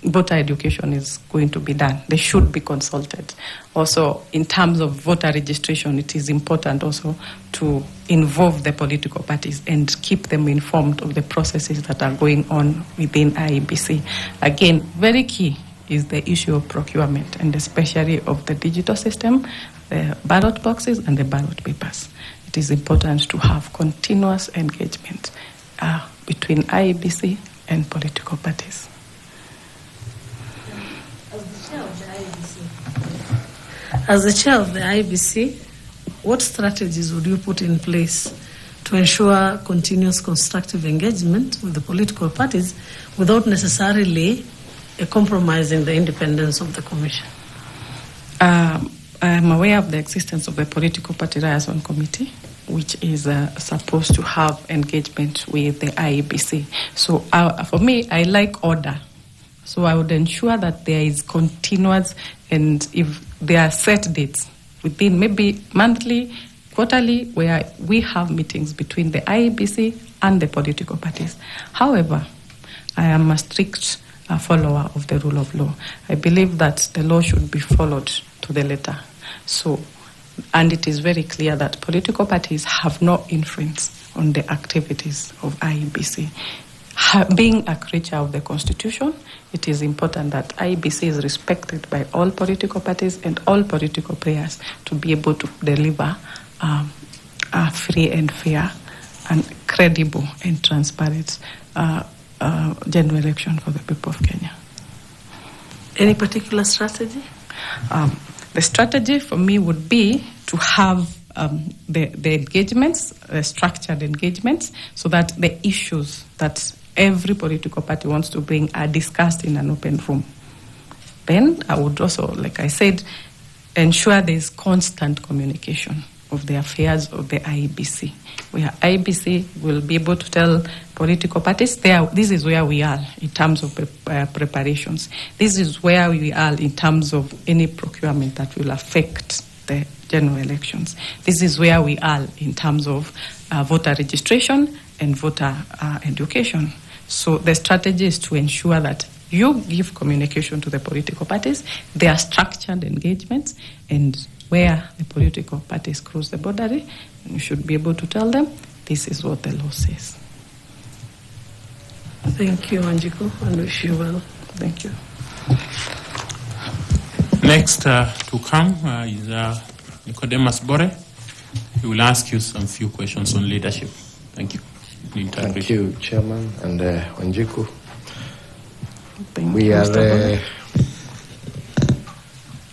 voter education is going to be done. They should be consulted. Also, in terms of voter registration, it is important also to involve the political parties and keep them informed of the processes that are going on within IEBC. Again, very key is the issue of procurement, and especially of the digital system, the ballot boxes and the ballot papers. It is important to have continuous engagement between IEBC and political parties. As the chair of the IEBC, As the chair of the IEBC, what strategies would you put in place to ensure continuous constructive engagement with the political parties without necessarily compromising the independence of the Commission? I'm aware of the existence of the Political Party Liaison Committee, which is supposed to have engagement with the IEBC. So for me, I like order. So I would ensure that there is continuous, and if there are set dates within maybe monthly, quarterly, where we have meetings between the IEBC and the political parties. However, I am a strict follower of the rule of law. I believe that the law should be followed to the letter. So, and it is very clear that political parties have no influence on the activities of IEBC. Being a creature of the Constitution, it is important that IEBC is respected by all political parties and all political players to be able to deliver a free and fair and credible and transparent general election for the people of Kenya. Any particular strategy? The strategy for me would be to have the engagements, structured engagements, so that the issues that every political party wants to bring are discussed in an open room. Then I would also, like I said, ensure there is constant communication of the affairs of the IEBC, where IEBC will be able to tell political parties, this is where we are in terms of preparations. This is where we are in terms of any procurement that will affect the general elections. This is where we are in terms of voter registration and voter education. So the strategy is to ensure that you give communication to the political parties, there are structured engagements, and where the political parties cross the boundary, you should be able to tell them, this is what the law says. Thank you, Wanjiku, and wish you well. Thank you. Next to come is Nicodemus Bore. He will ask you some few questions on leadership. Thank you. Thank you, Chairman and Wanjiku. We are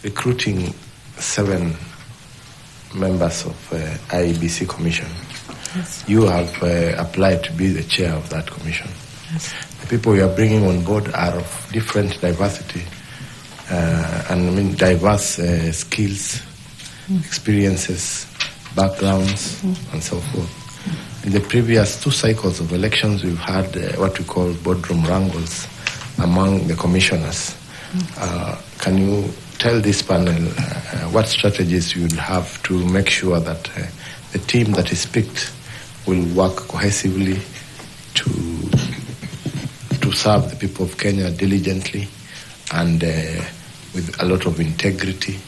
recruiting 7 members of IEBC Commission. Yes. You have applied to be the chair of that commission. Yes. The people we are bringing on board are of different diversity and diverse skills, experiences, backgrounds, and so forth. In the previous 2 cycles of elections, we've had what we call boardroom wrangles among the commissioners. Can you tell this panel what strategies you will have to make sure that the team that is picked will work cohesively to serve the people of Kenya diligently and with a lot of integrity,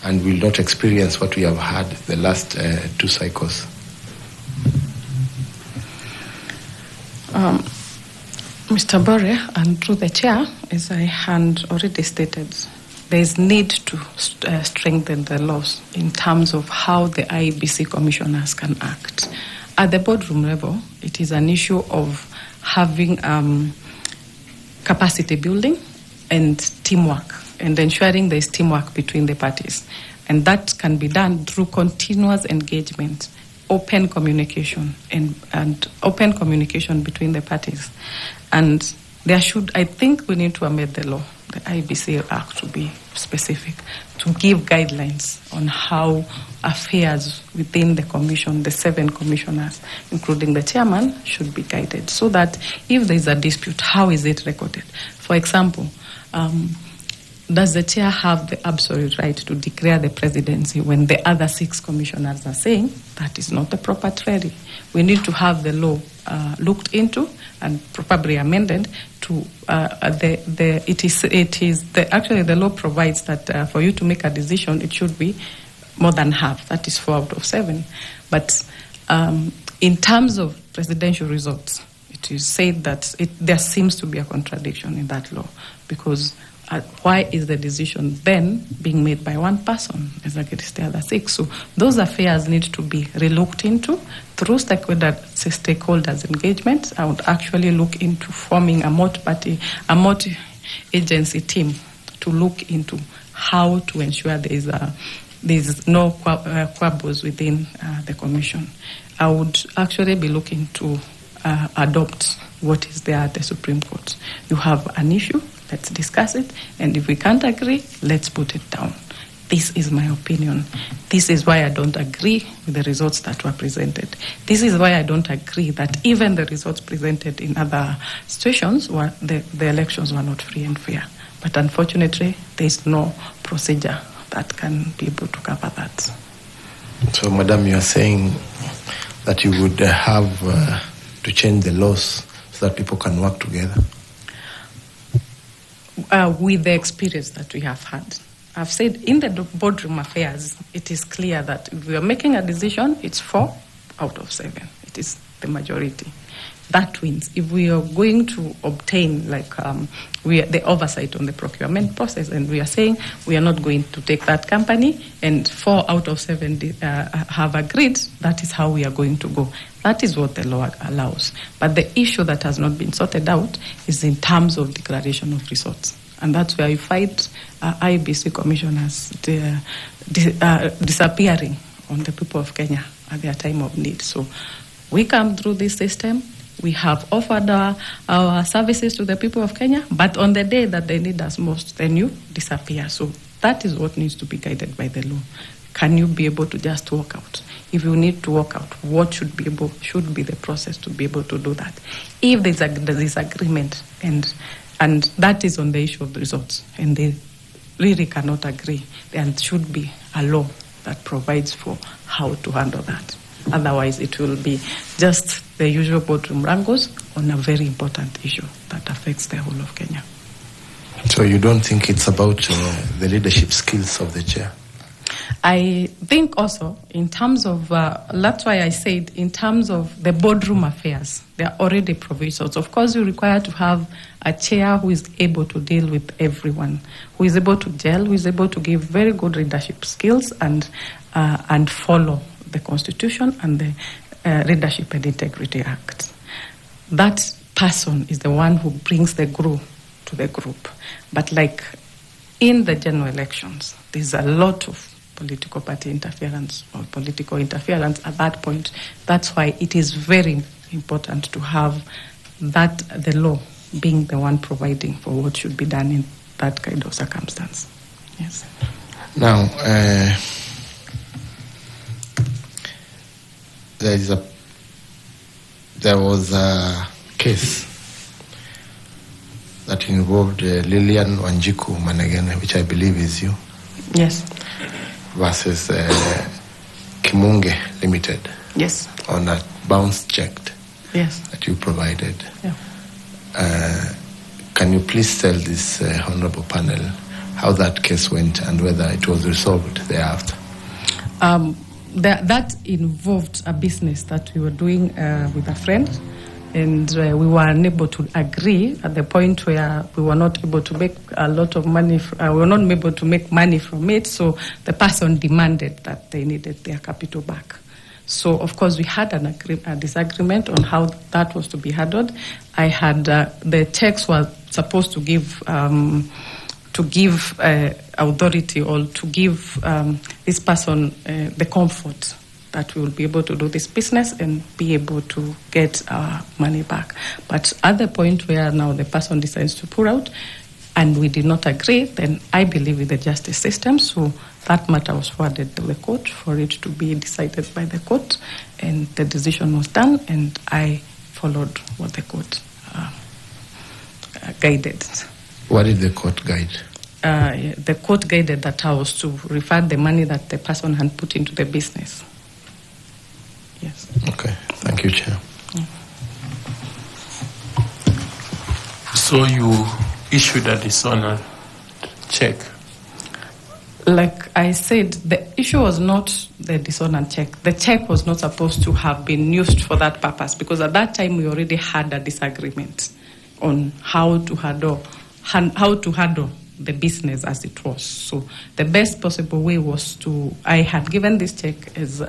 and will not experience what we have had the last 2 cycles? Mr. Bore, and through the chair, as I had already stated, there is need to strengthen the laws in terms of how the IEBC commissioners can act. At the boardroom level, it is an issue of having capacity building and teamwork, and ensuring there is teamwork between the parties. And that can be done through continuous engagement, open communication, and open communication between the parties. And I think we need to amend the law, the IEBC Act, to be specific, to give guidelines on how affairs within the commission, the 7 commissioners, including the chairman, should be guided, so that if there is a dispute, how is it recorded? For example, does the chair have the absolute right to declare the presidency when the other 6 commissioners are saying that is not the proper treaty? We need to have the law looked into and probably amended to actually the law provides that for you to make a decision, it should be more than half. That is 4 out of 7. But in terms of presidential results, it is said that there seems to be a contradiction in that law, because why is the decision then being made by one person as against the other 6? So those affairs need to be relooked into through stakeholders engagement. I would actually look into forming a multi-agency team to look into how to ensure there's no quabbles within the commission. I would actually be looking to adopt what is there at the Supreme Court. You have an issue, let's discuss it, and if we can't agree, let's put it down. This is my opinion. This is why I don't agree with the results that were presented. This is why I don't agree that even the results presented in other situations, the elections were not free and fair. But unfortunately, there is no procedure that can be able to cover that. So, Madam, you are saying that you would have to change the laws so that people can work together? With the experience that we have had. I've said in the boardroom affairs, it is clear that if we are making a decision, it's 4 out of 7. It is the majority. That wins. If we are going to obtain the oversight on the procurement process, and we are saying we are not going to take that company, and 4 out of 7 have agreed, that is how we are going to go. That is what the law allows. But the issue that has not been sorted out is in terms of declaration of results. And that's where you fight IEBC commissioners disappearing on the people of Kenya at their time of need. So we come through this system. We have offered our services to the people of Kenya, but on the day that they need us most, then you disappear. So that is what needs to be guided by the law. Can you be able to just walk out? If you need to walk out, what should be the process to be able to do that? If there's a disagreement and that is on the issue of the results, and they really cannot agree, there should be a law that provides for how to handle that. Otherwise, it will be just the usual boardroom wrangles on a very important issue that affects the whole of Kenya. So you don't think it's about the leadership skills of the chair? I think also in terms of, that's why I said in terms of the boardroom affairs, there are already provisions. Of course, you require to have a chair who is able to deal with everyone, who is able to gel, who is able to give very good leadership skills and follow the Constitution and the Leadership and Integrity Act. That person is the one who brings the glue to the group. But like in the general elections, there's a lot of political party interference or political interference at that point. That's why it is very important to have that the law being the one providing for what should be done in that kind of circumstance. Yes. Now, there was a case that involved Lilian Wanjiku Manegene, which I believe is you. Yes. Versus Kimunge Limited. Yes. On a bounce check. Yes. That you provided. Yeah. Can you please tell this honorable panel how that case went and whether it was resolved thereafter? That involved a business that we were doing with a friend, and we were unable to agree at the point where we were not able to make a lot of money. We were not able to make money from it, so the person demanded that they needed their capital back. So, of course, we had a disagreement on how that was to be handled. I had the checks were supposed to give authority or to give this person the comfort that we will be able to do this business and be able to get our money back. But at the point where now the person decides to pull out and we did not agree, then I believe in the justice system. So that matter was forwarded to the court for it to be decided by the court, and the decision was done, and I followed what the court guided. What did the court guide? The court guided that I was to refund the money that the person had put into the business. Yes. Okay. Thank you, Chair. Yeah. So you issued a dishonored check? Like I said, the issue was not the dishonored check. The check was not supposed to have been used for that purpose, because at that time we already had a disagreement on how to handle the business as it was. So the best possible way was I had given this check as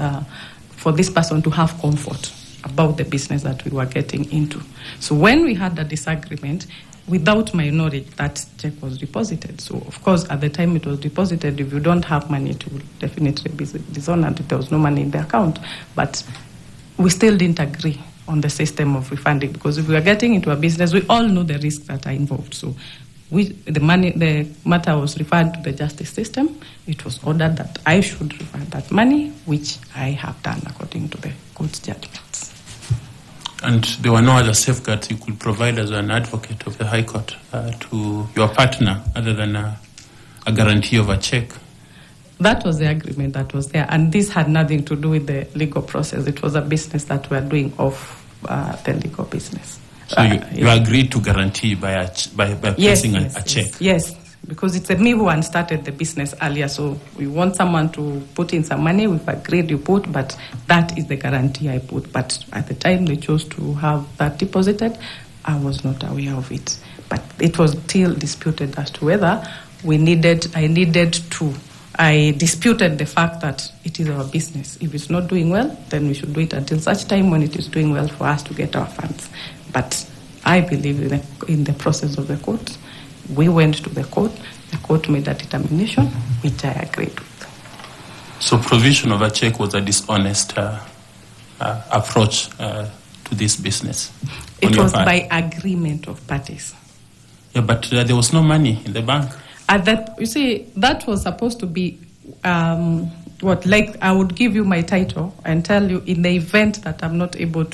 for this person to have comfort about the business that we were getting into. So when we had a disagreement, without my knowledge, that check was deposited. So, of course, at the time it was deposited, if you don't have money, it will definitely be dishonored. There was no money in the account. But we still didn't agree on the system of refunding, because if we are getting into a business, we all know the risks that are involved. So the matter was referred to the justice system. It was ordered that I should refund that money, which I have done according to the court's judgments. And there were no other safeguards you could provide as an advocate of the High Court to your partner other than a guarantee of a check? That was the agreement that was there, and this had nothing to do with the legal process. It was a business that we are doing off the legal business. So you agreed to guarantee by placing a check? Yes, because it's me who started the business earlier, so we want someone to put in some money. We've agreed you put, but that is the guarantee I put. But at the time they chose to have that deposited, I was not aware of it. But it was still disputed as to whether I disputed the fact that it is our business. If it's not doing well, then we should do it until such time when it is doing well for us to get our funds. But I believe in the process of the court. We went to the court made a determination, which I agreed with. So provision of a check was a dishonest approach to this business? It was by agreement of parties. Yeah, but there was no money in the bank. That was supposed to be like I would give you my title and tell you, in the event that I'm not able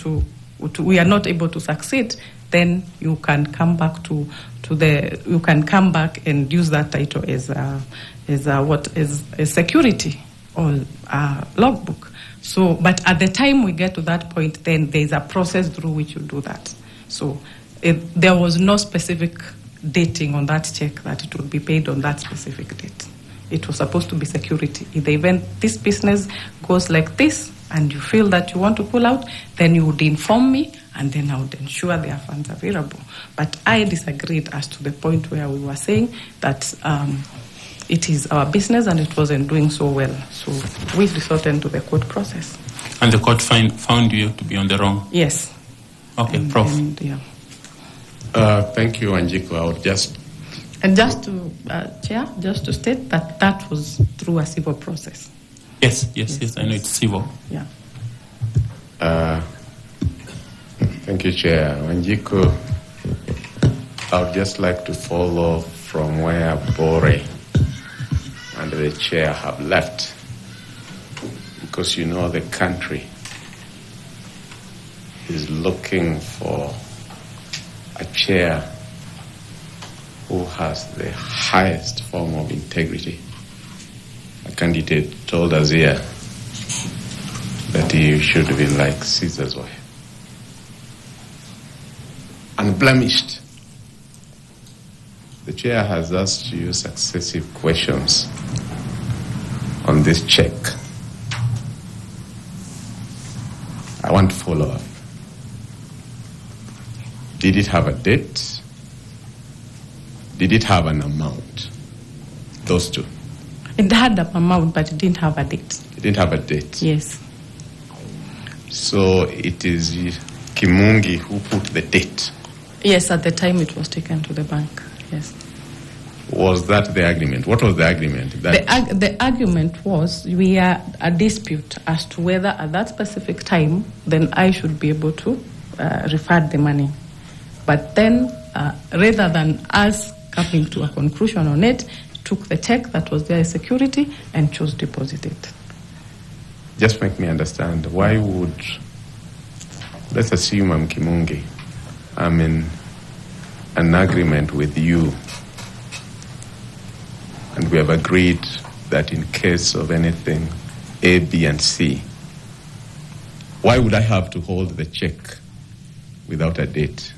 we are not able to succeed, then you can come back you can come back and use that title as a security or logbook. So, but at the time we get to that point, then there's a process through which you do that. So there was no specific dating on that check that it would be paid on that specific date. It was supposed to be security. In the event this business goes like this and you feel that you want to pull out, then you would inform me and then I would ensure there are funds available. But I disagreed as to the point where we were saying that it is our business and it wasn't doing so well. So we resorted into the court process. And the court found you to be on the wrong? Yes. Okay, Prof. Thank you, Wanjiku. I would just... And just to, Chair, just to state that was through a civil process. Yes, I know it's civil. Yeah. Thank you, Chair. Wanjiku, I would just like to follow from where Bore and the Chair have left, because you know the country is looking for a chair who has the highest form of integrity. A candidate told us here that he should have been like Caesar's wife. Unblemished. The chair has asked you successive questions on this check. I want to follow up. Did it have a date? Did it have an amount? Those two. It had an amount, but it didn't have a date. It didn't have a date? Yes. So it is Kimungi who put the date? Yes, at the time it was taken to the bank, yes. Was that the agreement? What was the agreement? The argument was we had a dispute as to whether at that specific time, then I should be able to refund the money. But then, rather than us coming to a conclusion on it, took the check that was there as security and chose to deposit it. Just make me understand. Why would, let's assume I'm Kimungi, I'm in an agreement with you, and we have agreed that in case of anything A, B, and C, why would I have to hold the check without a date?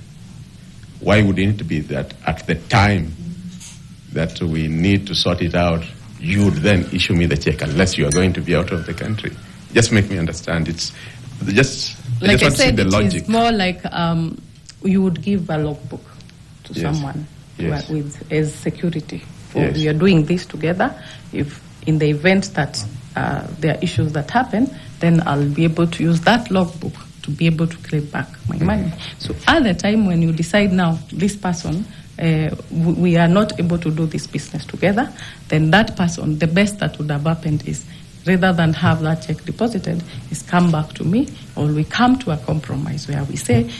Why would it be that at the time that we need to sort it out, you would then issue me the check unless you are going to be out of the country? Just make me understand. It's just, like I just want to see the logic. It's more like you would give a logbook to someone with as security. We are doing this together. If in the event that there are issues that happen, then I'll be able to use that logbook to be able to claim back my money. So at the time when you decide now, this person we are not able to do this business together, then that person, the best that would have happened is, rather than have that check deposited, is come back to me, or we come to a compromise where we say,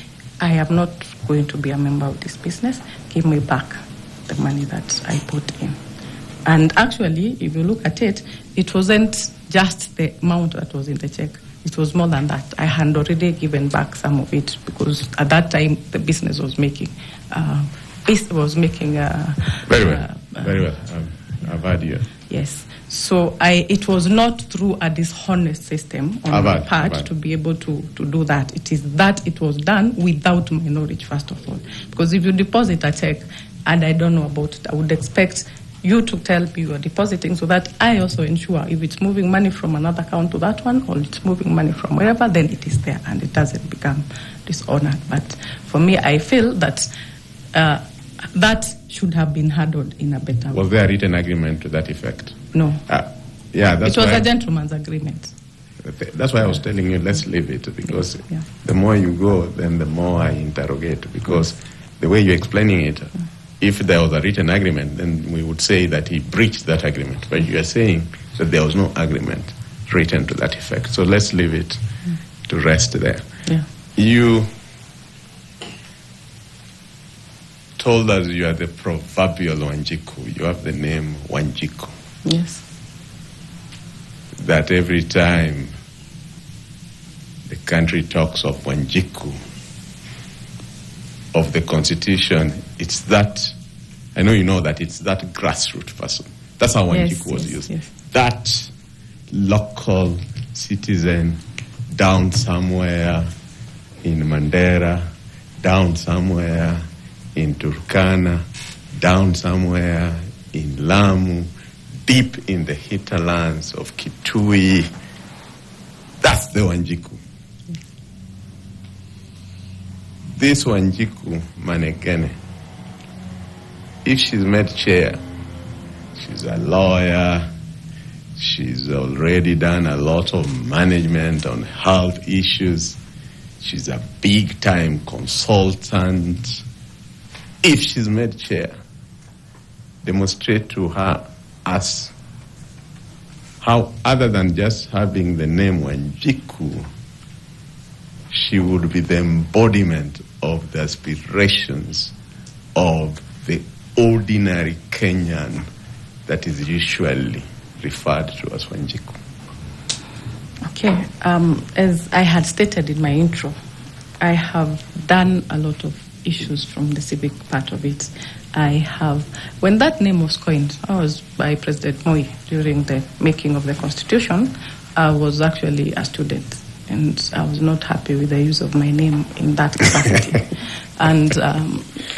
I am not going to be a member of this business, give me back the money that I put in. And actually, if you look at it, it wasn't just the amount that was in the check. It was more than that. I had already given back some of it because at that time the business was making very well. I've heard you. Yes. So it was not through a dishonest system on my part to be able to do that. It is that it was done without my knowledge, first of all. Because if you deposit a check and I don't know about it, I would expect you to tell me you are depositing so that I also ensure if it's moving money from another account to that one or it's moving money from wherever, then it is there and it doesn't become dishonored. But for me, I feel that that should have been handled in a better way. Was there a written agreement to that effect? No. That's it was a gentleman's agreement. That's why I was telling you, let's leave it, because the more you go, then the more I interrogate, because the way you're explaining it, if there was a written agreement, then we would say that he breached that agreement. But you are saying that there was no agreement written to that effect. So let's leave it to rest there. Yeah. You told us you are the proverbial Wanjiku. You have the name Wanjiku. Yes. That every time the country talks of Wanjiku, of the Constitution, it's that, I know you know that it's that grassroots person. That's how Wanjiku was used. Yes. That local citizen down somewhere in Mandera, down somewhere in Turkana, down somewhere in Lamu, deep in the hinterlands of Kitui. That's the Wanjiku. This Wanjiku Manegene, if she's made chair, she's a lawyer, she's already done a lot of management on health issues, she's a big-time consultant. If she's made chair, demonstrate to her us how, other than just having the name Wanjiku, she would be the embodiment of the aspirations of the ordinary Kenyan that is usually referred to as Wanjiku. Okay, as I had stated in my intro, I have done a lot of issues from the civic part of it. When that name was coined, I was by President Moi during the making of the Constitution. I was actually a student, and I was not happy with the use of my name in that capacity. And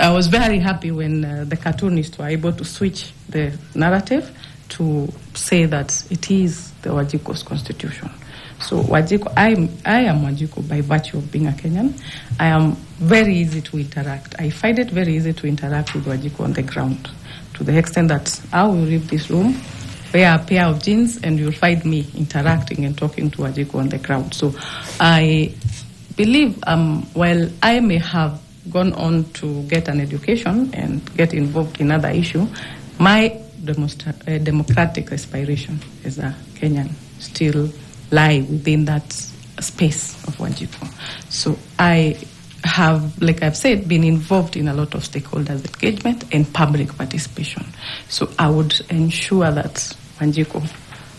I was very happy when the cartoonists were able to switch the narrative to say that it is the Wanjiku's Constitution. So Wanjiku, I am Wanjiku by virtue of being a Kenyan. I am very easy to interact. I find it very easy to interact with Wanjiku on the ground, to the extent that I will leave this room, wear a pair of jeans, and you'll find me interacting and talking to Wanjiku on the ground. So I believe while I may have gone on to get an education and get involved in other issues, my democratic aspiration as a Kenyan still lie within that space of Wanjiku. So I have, like I've said, been involved in a lot of stakeholders' engagement and public participation. So I would ensure that Wanjiku,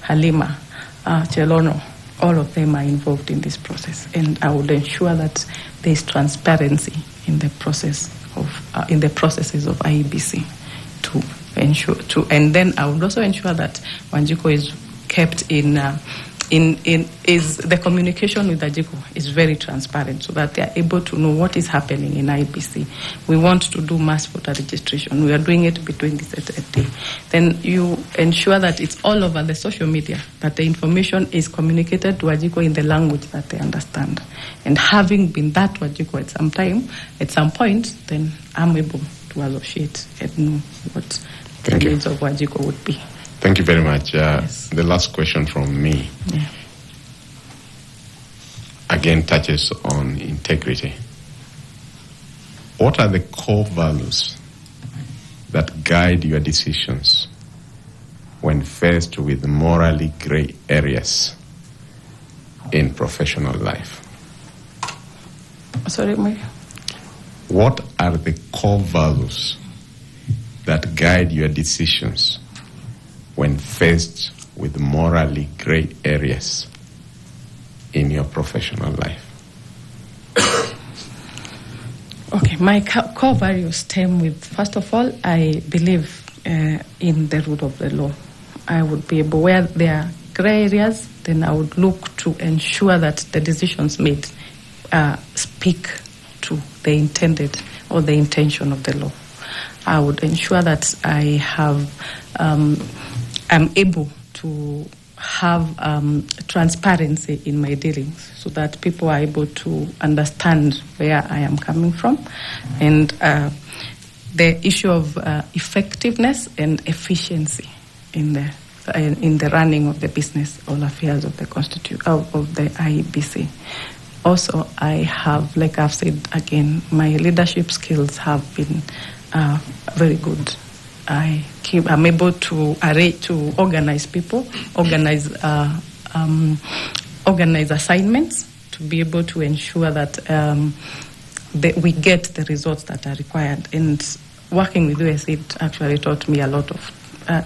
Halima, Chelono, all of them are involved in this process, and I would ensure that there is transparency in the process of in the processes of IEBC and then I would also ensure that Wanjiku is kept is the communication with Wanjiku is very transparent, so that they are able to know what is happening in IEBC. We want to do mass voter registration. We are doing it between this day. Then you ensure that it's all over the social media, that the information is communicated to Wanjiku in the language that they understand. And having been that Wanjiku at some point, then I'm able to associate and know what the needs of Wanjiku would be. Thank you very much. Yes. The last question from me, again, touches on integrity. What are the core values that guide your decisions when faced with morally gray areas in professional life? Sorry, Mike. What are the core values that guide your decisions when faced with morally gray areas in your professional life? Okay, my core values stem with, first of all, I believe in the rule of the law. I would be able, where there are gray areas, then I would look to ensure that the decisions made speak to the intended or the intention of the law. I would ensure that I am able to have transparency in my dealings so that people are able to understand where I am coming from. And the issue of effectiveness and efficiency in the running of the business or affairs of the of the IEBC. Also, I have, like I've said again, my leadership skills have been very good. I'm able to organize people, organize assignments, to be able to ensure that we get the results that are required. And working with USAID actually taught me a lot of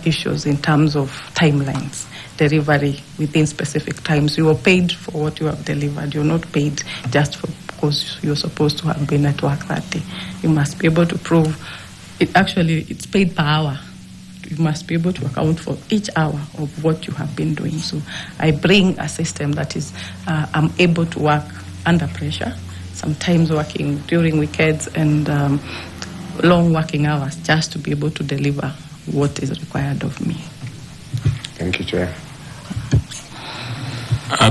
issues in terms of timelines, delivery within specific times. You are paid for what you have delivered. You're not paid just because you're supposed to have been at work that day. You must be able to prove it. Actually, it's paid per hour. You must be able to account for each hour of what you have been doing. So I bring a system that is, I'm able to work under pressure, sometimes working during weekends and long working hours, just to be able to deliver what is required of me. Thank you, Chair.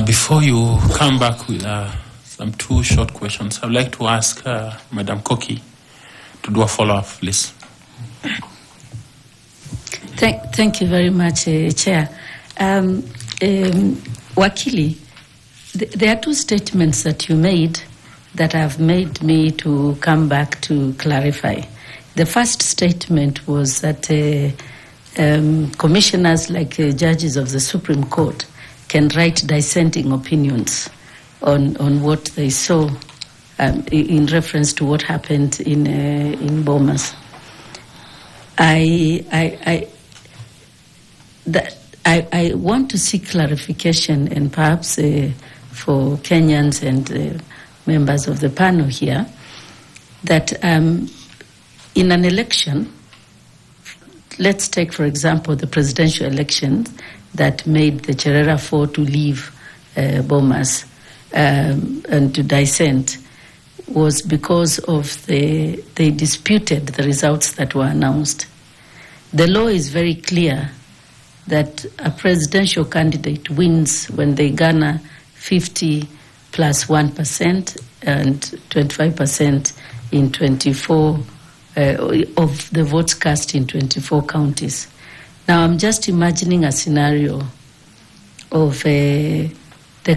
Before you come back with some two short questions, I'd like to ask Madam Koki to do a follow-up, please. Thank you very much, Chair. Wakili, there are two statements that you made that have made me to come back to clarify. The first statement was that commissioners, like judges of the Supreme Court, can write dissenting opinions on what they saw in reference to what happened in Bomas. I want to seek clarification, and perhaps for Kenyans and members of the panel here, that in an election, let's take, for example, the presidential elections that made the Cherera Four to leave Bomas and to dissent, was because of they disputed the results that were announced. The law is very clear that a presidential candidate wins when they garner 50 plus 1% and 25% in 24 of the votes cast in 24 counties. Now, I'm just imagining a scenario of the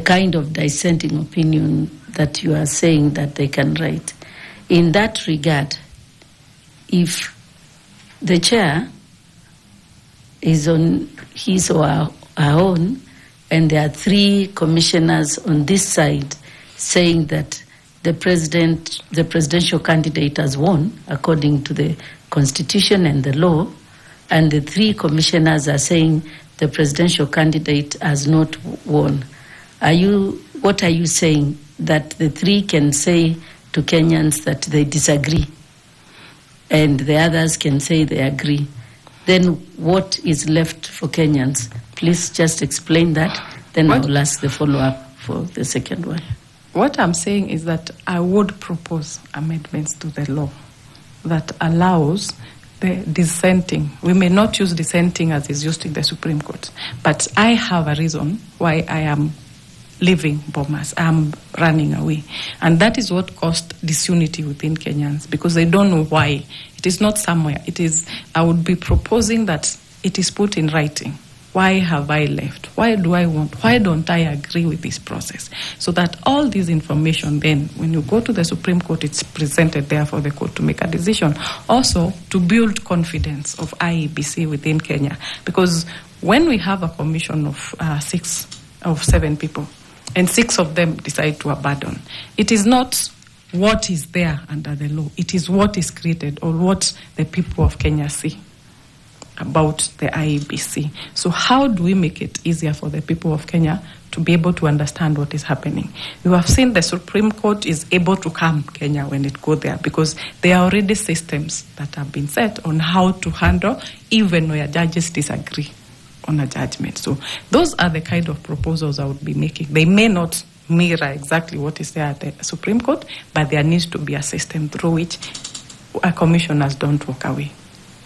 kind of dissenting opinion that you are saying that they can write. In that regard, if the chair is on his or her own, and there are three commissioners on this side saying that the presidential candidate has won according to the Constitution and the law, and the three commissioners are saying the presidential candidate has not won. What are you saying? That the three can say to Kenyans that they disagree, and the others can say they agree? Then what is left for Kenyans? Please just explain that. Then I will ask the follow-up for the second one. What I'm saying is that I would propose amendments to the law that allows the dissenting. We may not use dissenting as is used in the Supreme Court, but I have a reason why I am leaving Bomas. I'm running away. And that is what caused disunity within Kenyans, because they don't know why. It is not somewhere. It is, I would be proposing that it is put in writing Why have I left? Why don't I agree with this process? So that all this information then, when you go to the Supreme Court, it's presented there for the court to make a decision. Also, to build confidence of IEBC within Kenya. Because when we have a commission of 7 people, and 6 of them decide to abandon, it is not what is there under the law. It is what is created or what the people of Kenya see about the IEBC. So how do we make it easier for the people of Kenya to be able to understand what is happening? You have seen the Supreme Court is able to calm Kenya when it goes there, because there are already systems that have been set on how to handle even where judges disagree on a judgment. So those are the kind of proposals I would be making. They may not mirror exactly what is there at the Supreme Court, but there needs to be a system through which commissioners don't walk away.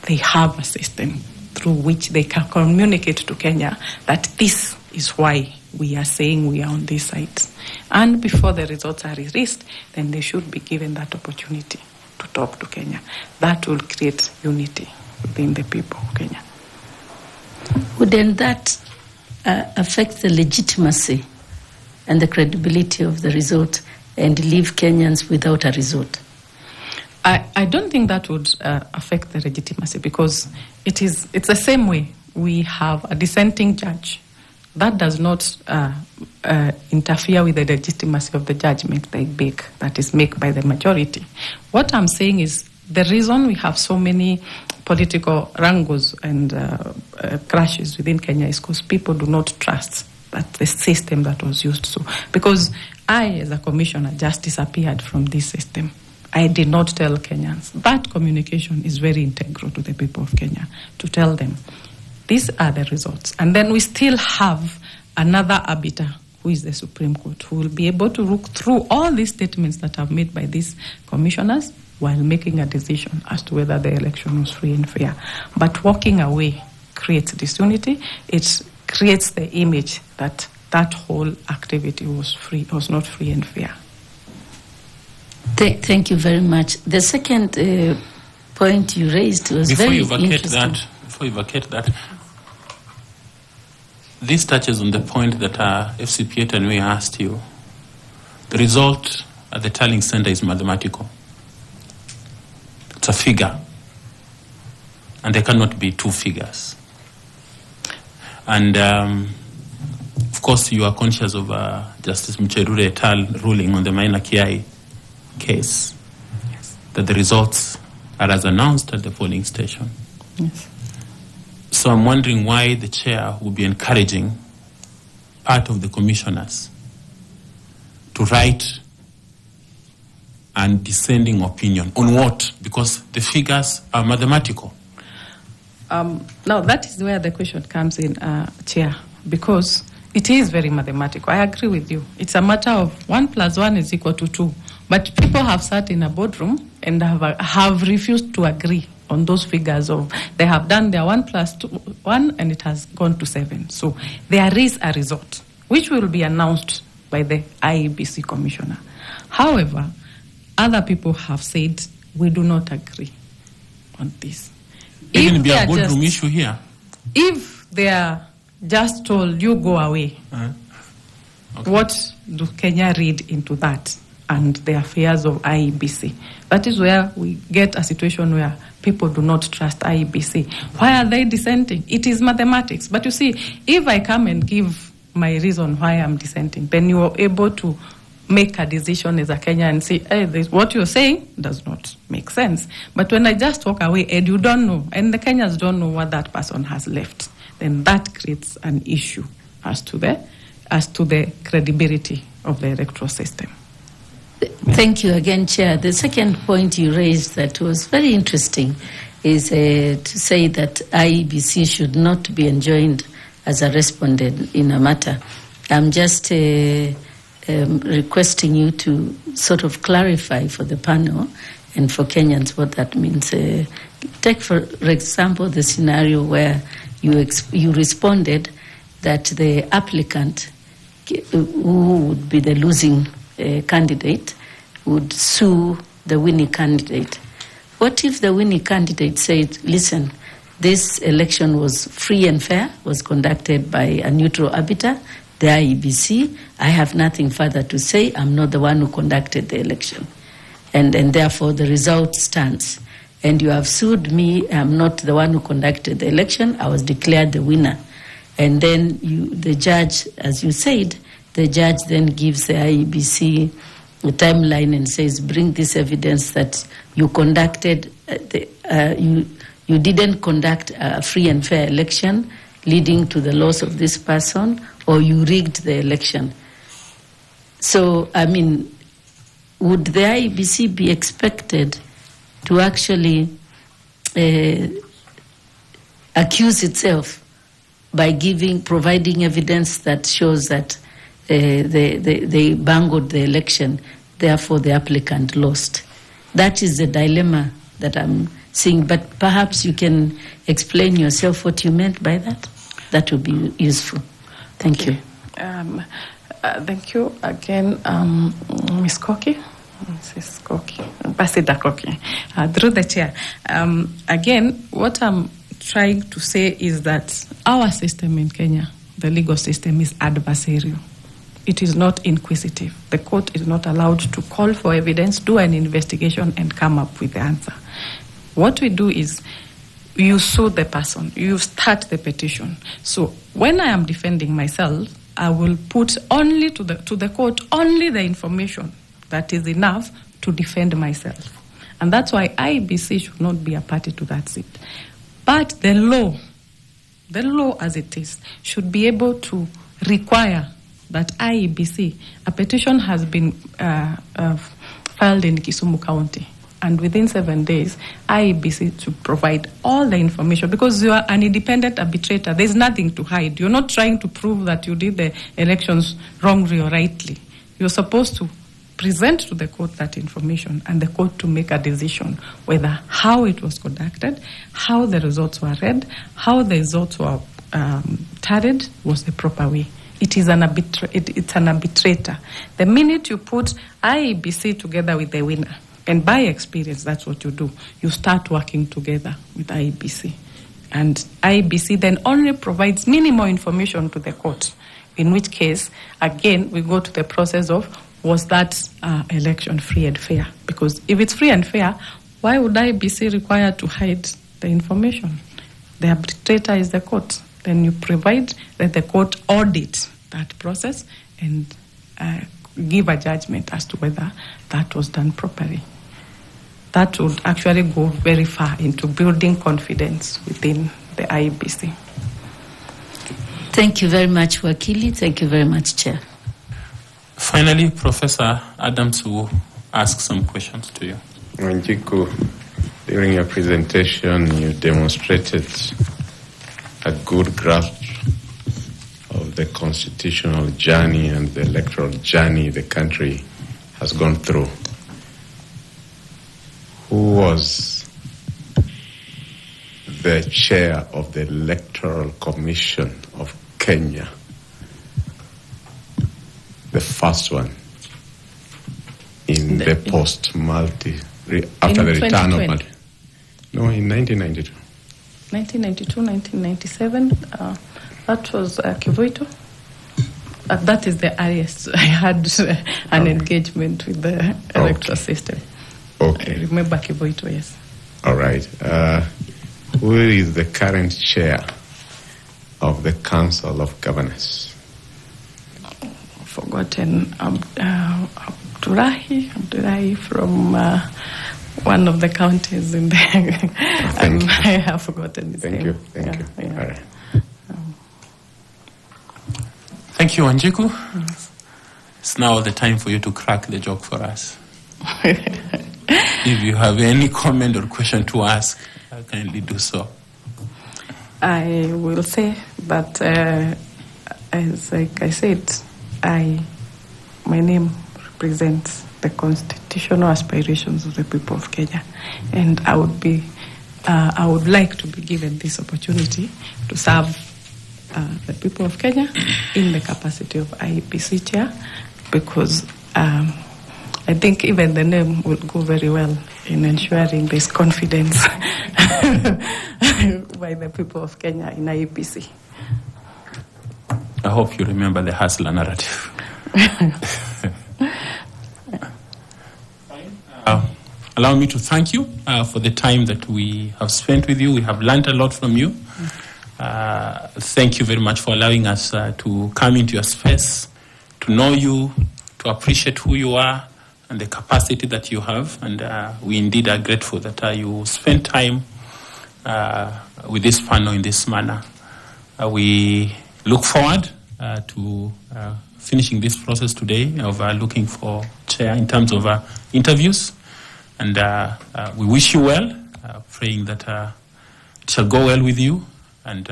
They have a system through which they can communicate to Kenya that this is why we are saying we are on this side. And before the results are released, then they should be given that opportunity to talk to Kenya. That will create unity within the people of Kenya. Wouldn't that affect the legitimacy and the credibility of the result and leave Kenyans without a result? I don't think that would affect the legitimacy, because it's the same way. We have a dissenting judge. That does not interfere with the legitimacy of the judgment that is made by the majority. What I'm saying is the reason we have so many political wrangles and crashes within Kenya is because people do not trust that the system that was used. So, because I, as a commissioner, just disappeared from this system. I did not tell Kenyans. That communication is very integral to the people of Kenya, to tell them these are the results. And then we still have another arbiter, who is the Supreme Court, who will be able to look through all these statements that are made by these commissioners while making a decision as to whether the election was free and fair. But walking away creates disunity. It creates the image that that whole activity was not free and fair. Thank you very much. The second point you raised was very interesting. Before you vacate that, this touches on the point that FCPA and we asked you. The result at the tallying center is mathematical. It's a figure. And there cannot be 2 figures. And of course, you are conscious of Justice Mcherure et al. Ruling on the Maina Kiai case, yes, that the results are as announced at the polling station. Yes. So I'm wondering why the chair will be encouraging part of the commissioners to write and dissenting opinion on what? Because the figures are mathematical. Now that is where the question comes in, Chair, because it is very mathematical. I agree with you. It's a matter of 1 + 1 is equal to 2. But people have sat in a boardroom and have refused to agree on those figures of they have done their 1 + 1 and it has gone to 7. So there is a result which will be announced by the IEBC commissioner. However, other people have said we do not agree on this. Even be a boardroom issue here. If they are just told you go away, okay, what do Kenya read into that and the affairs of IEBC? That is where we get a situation where people do not trust IEBC. Why are they dissenting? It is mathematics. But you see, if I come and give my reason why I'm dissenting, then you are able to make a decision as a Kenyan and say, hey, what you're saying does not make sense. But when I just walk away and you don't know, and the Kenyans don't know what that person has left, then that creates an issue as to the credibility of the electoral system. Thank you again, Chair. The second point you raised that was very interesting is to say that IEBC should not be enjoined as a respondent in a matter. I'm just requesting you to sort of clarify for the panel and for Kenyans what that means. Take, for example, the scenario where you responded that the applicant, who would be the losing candidate, would sue the winning candidate. What if the winning candidate said, listen, This election was free and fair, was conducted by a neutral arbiter, the IEBC. I have nothing further to say. I'm not the one who conducted the election. And therefore, the result stands. And you have sued me. I'm not the one who conducted the election. I was declared the winner. And then the judge, as you said, the judge then gives the IEBC a timeline and says, bring this evidence that you conducted, you didn't conduct a free and fair election leading to the loss of this person, or you rigged the election. So, I mean, would the IEBC be expected to actually accuse itself by providing evidence that shows that they bungled the election, therefore the applicant lost? That is the dilemma that I'm seeing. But perhaps you can explain yourself what you meant by that. That would be useful. Thank you. Thank you again, Ms. Koki. Mrs. Koki, Ambassador Koki, through the chair. Again, what I'm trying to say is that our system in Kenya, the legal system, is adversarial. It is not inquisitive. The court is not allowed to call for evidence, do an investigation, and come up with the answer. What we do is you sue the person, you start the petition. So when I am defending myself, I will put only to the court only the information that is enough to defend myself. And that's why IEBC should not be a party to that suit. But the law as it is, should be able to require that IEBC, a petition has been filed in Kisumu County, and within 7 days, IEBC to provide all the information, because you are an independent arbitrator. There's nothing to hide. You're not trying to prove that you did the elections wrongly or rightly. You're supposed to present to the court that information, and the court to make a decision whether how it was conducted, how the results were read, how the results were tallied was the proper way. It is it's an arbitrator. The minute you put IEBC together with the winner, and by experience, that's what you do. You start working together with IEBC. And IEBC then only provides minimal information to the court, in which case, again, we go to the process of, was that election free and fair? Because if it's free and fair, why would IEBC require to hide the information? The arbitrator is the court. Then you provide that the court audit that process and give a judgment as to whether that was done properly. That would actually go very far into building confidence within the IEBC. Thank you very much, Wakili. Thank you very much, Chair. Finally, Professor Adams will ask some questions to you. Wanjiku, during your presentation, you demonstrated a good grasp of the constitutional journey and the electoral journey the country has gone through. Who was the chair of the Electoral Commission of Kenya? The first one in the post-multi, after the return of multi. No, in 1992. 1992, 1997, that was Kivoito. That is the earliest I had an engagement with the electoral system. Okay. I remember Kivoito, yes. All right. Who is the current chair of the Council of Governors? Forgotten. Abdurahi from one of the counties in there. I have forgotten his name. Thank you. Yeah. All right. Thank you, Wanjiku. Yes. It's now the time for you to crack the joke for us. If you have any comment or question to ask, kindly do so. I will say that, as like I said, my name represents the constitutional aspirations of the people of Kenya, and I would like to be given this opportunity to serve the people of Kenya in the capacity of IEBC Chair, because I think even the name will go very well in ensuring there's confidence by the people of Kenya in IEBC. I hope you remember the hustler narrative. Allow me to thank you for the time that we have spent with you. We have learned a lot from you. Thank you very much for allowing us to come into your space, to know you, to appreciate who you are and the capacity that you have. And we indeed are grateful that you spent time with this panel in this manner. We look forward to finishing this process today of looking for chair in terms of interviews. And we wish you well, praying that it shall go well with you, and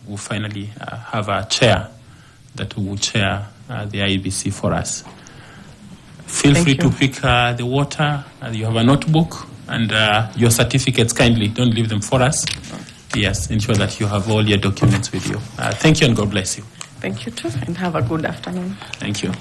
we'll finally have a chair that will chair the IEBC for us. Feel free to pick the water. You have a notebook and your certificates. Kindly don't leave them for us. Yes, ensure that you have all your documents with you. Thank you and God bless you. Thank you too, and have a good afternoon. Thank you.